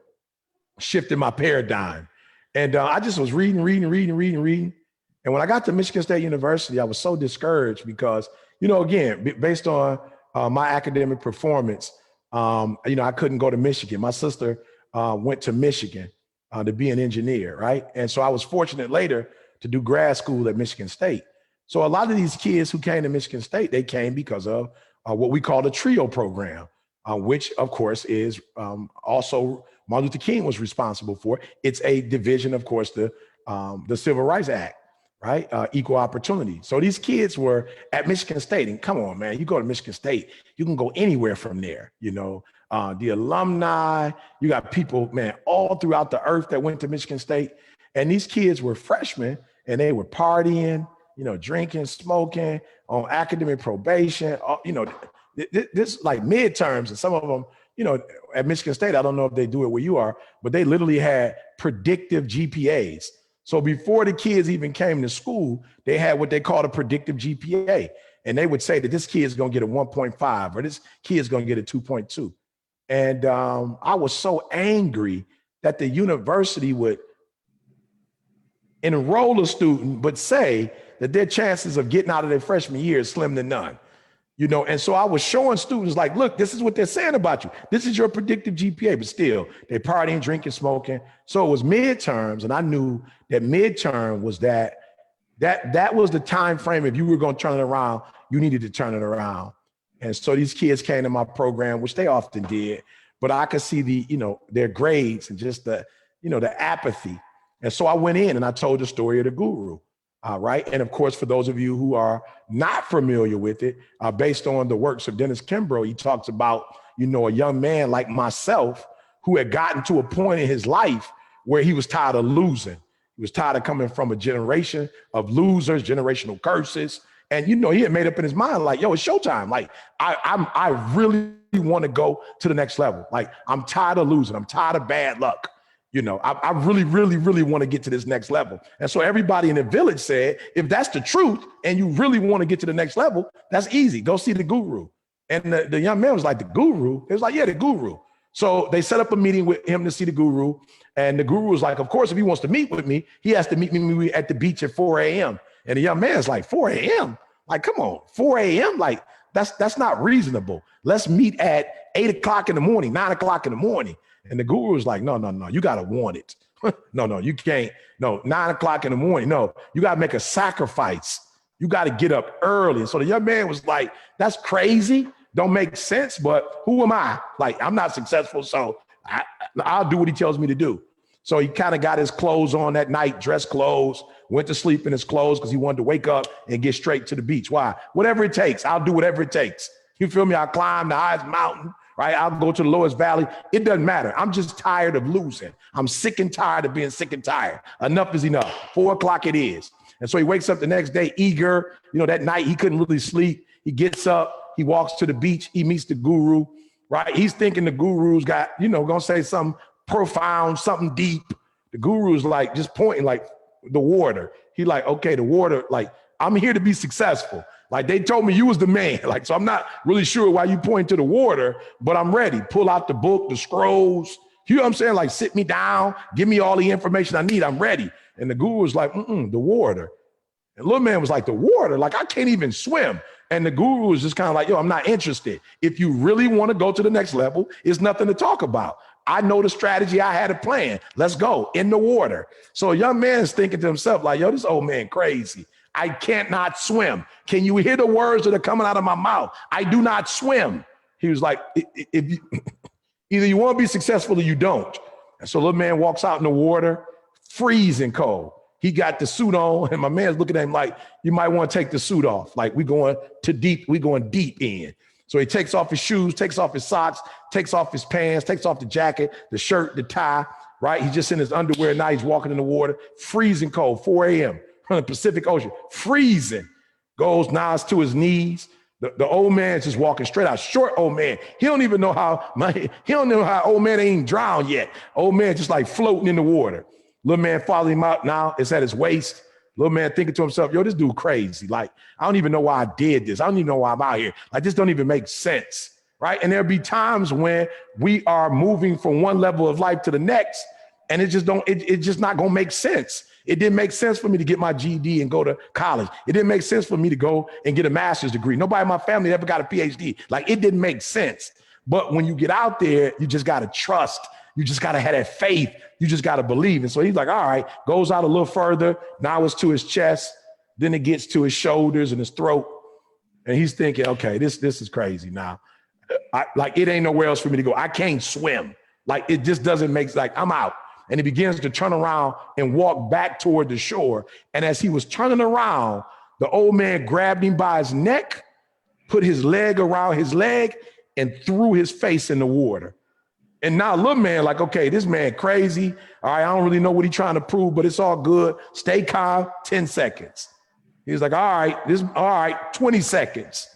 shifting my paradigm. And I just was reading. And when I got to Michigan State University, I was so discouraged because, again, based on my academic performance, I couldn't go to Michigan. My sister went to Michigan to be an engineer, right? And so I was fortunate later to do grad school at Michigan State. So a lot of these kids who came to Michigan State, they came because of what we call the TRIO program, which of course is also Martin Luther King was responsible for. It's a division, of course, the Civil Rights Act, right? Equal opportunity. So these kids were at Michigan State, and come on, man, you go to Michigan State, you can go anywhere from there, the alumni, you got people, man, all throughout the earth that went to Michigan State. And these kids were freshmen and they were partying, drinking, smoking, on academic probation, this like midterms. And some of them, at Michigan State, I don't know if they do it where you are, but they literally had predictive GPAs. So before the kids even came to school, they had what they called a predictive GPA. And they would say that this kid is going to get a 1.5 or this kid is going to get a 2.2. And I was so angry that the university would enroll a student, but say that their chances of getting out of their freshman year is slim to none. And so I was showing students like, look, this is what they're saying about you. This is your predictive GPA, but still they partying, drinking, smoking. So it was midterms. And I knew that midterm was that was the time frame. If you were going to turn it around, you needed to turn it around. And so these kids came to my program, which they often did, but I could see their grades and just the apathy. And so I went in and I told the story of the guru. Right. And of course, for those of you who are not familiar with it, based on the works of Dennis Kimbrough, he talks about, a young man like myself who had gotten to a point in his life where he was tired of losing. He was tired of coming from a generation of losers, generational curses. And, he had made up in his mind, like, yo, it's showtime. Like, I really want to go to the next level. Like, I'm tired of losing. I'm tired of bad luck. I really, really, really want to get to this next level. And so everybody in the village said, if that's the truth and you really want to get to the next level, that's easy. Go see the guru. And the young man was like, the guru? He was like, yeah, the guru. So they set up a meeting with him to see the guru. And the guru was like, of course, if he wants to meet with me, he has to meet me at the beach at 4 a.m. And the young man's like, 4 a.m.? Like, come on, 4 a.m.? Like, that's not reasonable. Let's meet at 8 o'clock in the morning, 9 o'clock in the morning. And the guru was like, no, you got to want it. No, you can't. No, 9 o'clock in the morning. No, you got to make a sacrifice. You got to get up early. And so the young man was like, that's crazy. Don't make sense. But who am I? Like, I'm not successful. So I'll do what he tells me to do. So he kind of got his clothes on that night, dress clothes, went to sleep in his clothes because he wanted to wake up and get straight to the beach. Why? Whatever it takes. I'll do whatever it takes. You feel me? I'll climb the highest mountain. Right? I'll go to the lowest valley. It doesn't matter. I'm just tired of losing. I'm sick and tired of being sick and tired. Enough is enough. 4 o'clock it is. And so he wakes up the next day eager. That night he couldn't really sleep. He gets up, he walks to the beach, he meets the guru, right? He's thinking the guru's got, gonna say something profound, something deep. The guru's like just pointing like the water. He like, okay, the water, like, I'm here to be successful. Like, they told me you was the man. Like, so I'm not really sure why you point to the water, but I'm ready. Pull out the book, the scrolls. You know what I'm saying? Like, sit me down, give me all the information I need. I'm ready. And the guru was like, the water. And little man was like, the water? Like, I can't even swim. And the guru was just kind of like, yo, I'm not interested. If you really want to go to the next level, it's nothing to talk about. I know the strategy. I had a plan. Let's go in the water. So a young man is thinking to himself like, yo, this old man crazy. I can't not swim. Can you hear the words that are coming out of my mouth? I do not swim. He was like, if you, either you want to be successful or you don't. And so little man walks out in the water, freezing cold. He got the suit on, and my man's looking at him like, you might want to take the suit off. Like, we going deep in. So he takes off his shoes, takes off his socks, takes off his pants, takes off the jacket, the shirt, the tie, right? He's just in his underwear now. He's walking in the water, freezing cold, 4 a.m. from the Pacific Ocean, freezing, goes now to his knees. The old man's just walking straight out, short old man. He don't know how old man ain't drowned yet. Old man just like floating in the water. Little man follows him out now, it's at his waist. Little man thinking to himself, yo, this dude crazy. Like, I don't even know why I did this. I don't even know why I'm out here. Like, this don't even make sense, right? And there'll be times when we are moving from one level of life to the next, And it just not gonna make sense. It didn't make sense for me to get my GED and go to college. It didn't make sense for me to go and get a master's degree. Nobody in my family ever got a PhD. Like, it didn't make sense. But when you get out there, you just gotta trust. You just gotta have that faith. You just gotta believe. And so he's like, all right, goes out a little further. Now it's to his chest. Then it gets to his shoulders and his throat. And he's thinking, okay, this is crazy now. Like, it ain't nowhere else for me to go. I can't swim. Like, it just doesn't make, like, I'm out. And he begins to turn around and walk back toward the shore. And as he was turning around, the old man grabbed him by his neck, put his leg around his leg, and threw his face in the water. And now little man, like, okay, this man crazy. All right, I don't really know what he's trying to prove, but it's all good. Stay calm, 10 seconds. He was like, all right, 20 seconds.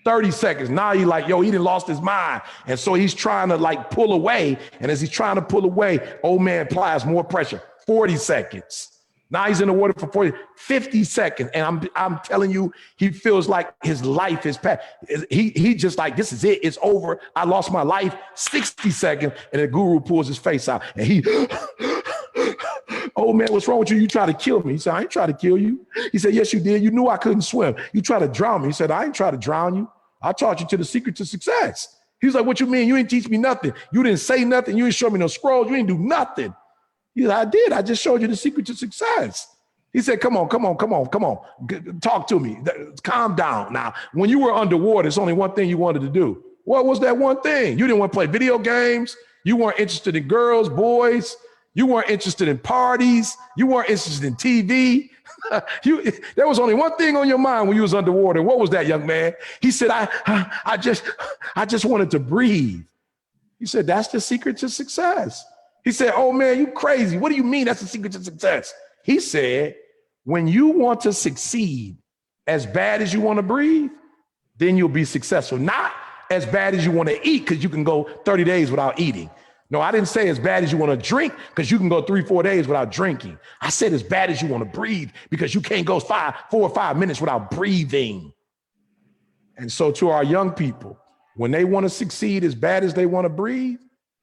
30 seconds. Now he like, yo, he done lost his mind. And so he's trying to like pull away. And as he's trying to pull away, old man applies more pressure. 40 seconds. Now he's in the water for 50 seconds. And I'm telling you, he feels like his life is past. He just like, this is it. It's over. I lost my life. 60 seconds. And the guru pulls his face out and he, oh man, what's wrong with you? You tried to kill me. He said, I ain't try to kill you. He said, yes, you did. You knew I couldn't swim. You tried to drown me. He said, I ain't try to drown you. I taught you to the secret to success. He was like, what you mean? You didn't teach me nothing. You didn't say nothing. You didn't show me no scrolls. You didn't do nothing. He said, I did. I just showed you the secret to success. He said, come on. Talk to me. Calm down. Now, when you were underwater, it's only one thing you wanted to do. What was that one thing? You didn't want to play video games. You weren't interested in girls, boys. You weren't interested in parties. You weren't interested in TV. There was only one thing on your mind when you was underwater. What was that, young man? He said, I just wanted to breathe. He said, that's the secret to success. He said, oh man, you crazy. What do you mean that's the secret to success? He said, when you want to succeed as bad as you want to breathe, then you'll be successful. Not as bad as you want to eat, because you can go 30 days without eating. No, I didn't say as bad as you want to drink, because you can go 3-4 days without drinking. I said as bad as you want to breathe, because you can't go 4 or 5 minutes without breathing. And so to our young people, when they want to succeed as bad as they want to breathe,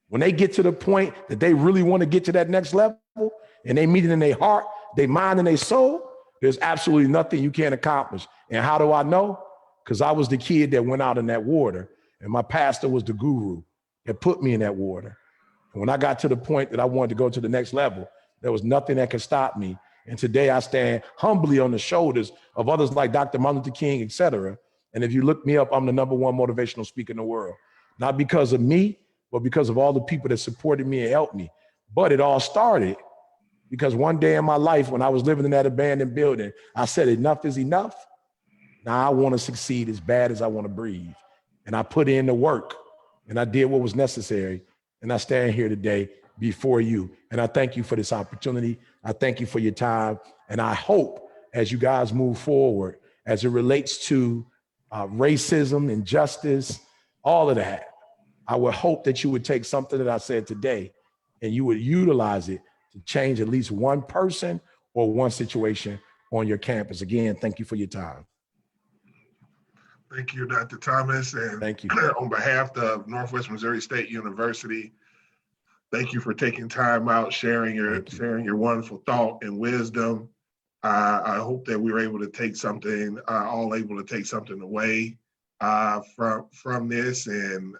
when they get to the point that they really want to get to that next level and they meet it in their heart, their mind, and their soul, there's absolutely nothing you can't accomplish. And how do I know? Because I was the kid that went out in that water, and my pastor was the guru that put me in that water. And when I got to the point that I wanted to go to the next level, there was nothing that could stop me. And today I stand humbly on the shoulders of others like Dr. Martin Luther King, et cetera. And if you look me up, I'm the #1 motivational speaker in the world. Not because of me, but because of all the people that supported me and helped me. But it all started because one day in my life, when I was living in that abandoned building, I said, enough is enough. Now I want to succeed as bad as I want to breathe. And I put in the work and I did what was necessary. And I stand here today before you. And I thank you for this opportunity. I thank you for your time. And I hope as you guys move forward, as it relates to racism, injustice, all of that, I would hope that you would take something that I said today and you would utilize it to change at least one person or one situation on your campus. Again, thank you for your time. Thank you, Dr. Thomas. And thank you. On behalf of Northwest Missouri State University, thank you for taking time out, sharing your wonderful thought and wisdom. I hope that we were able to take something, all able to take something away from this. And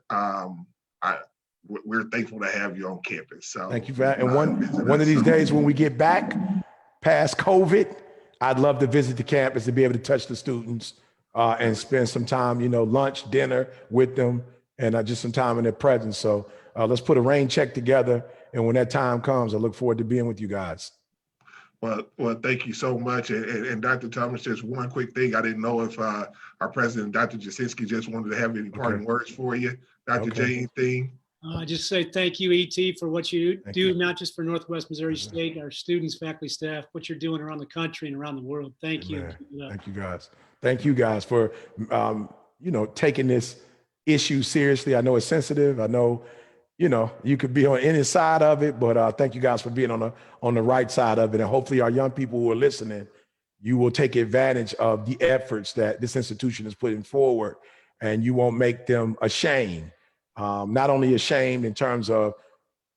we're thankful to have you on campus. So thank you for that. And one of these days when we get back past COVID, I'd love to visit the campus and be able to touch the students and spend some time, lunch, dinner with them, and just some time in their presence. So let's put a rain check together. And when that time comes, I look forward to being with you guys. Well, thank you so much. And Dr. Thomas, just one quick thing. I didn't know if our president, Dr. Jasinski, just wanted to have any parting words for you. Dr. J, anything? Just say thank you, ET, for what you do, not just for Northwest Missouri State, our students, faculty, staff, what you're doing around the country and around the world. Thank you. Thank you, guys. Thank you, guys, for taking this issue seriously. I know it's sensitive. I know, you could be on any side of it, but thank you guys for being on the right side of it. And hopefully our young people who are listening, you will take advantage of the efforts that this institution is putting forward, and you won't make them ashamed. Not only ashamed in terms of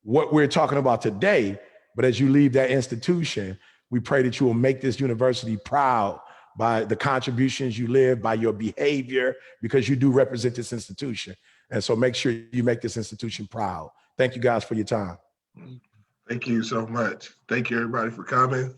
what we're talking about today. But as you leave that institution, we pray that you will make this university proud by the contributions you live, by your behavior, because you do represent this institution. And so make sure you make this institution proud. Thank you guys for your time. Thank you so much. Thank you everybody for coming.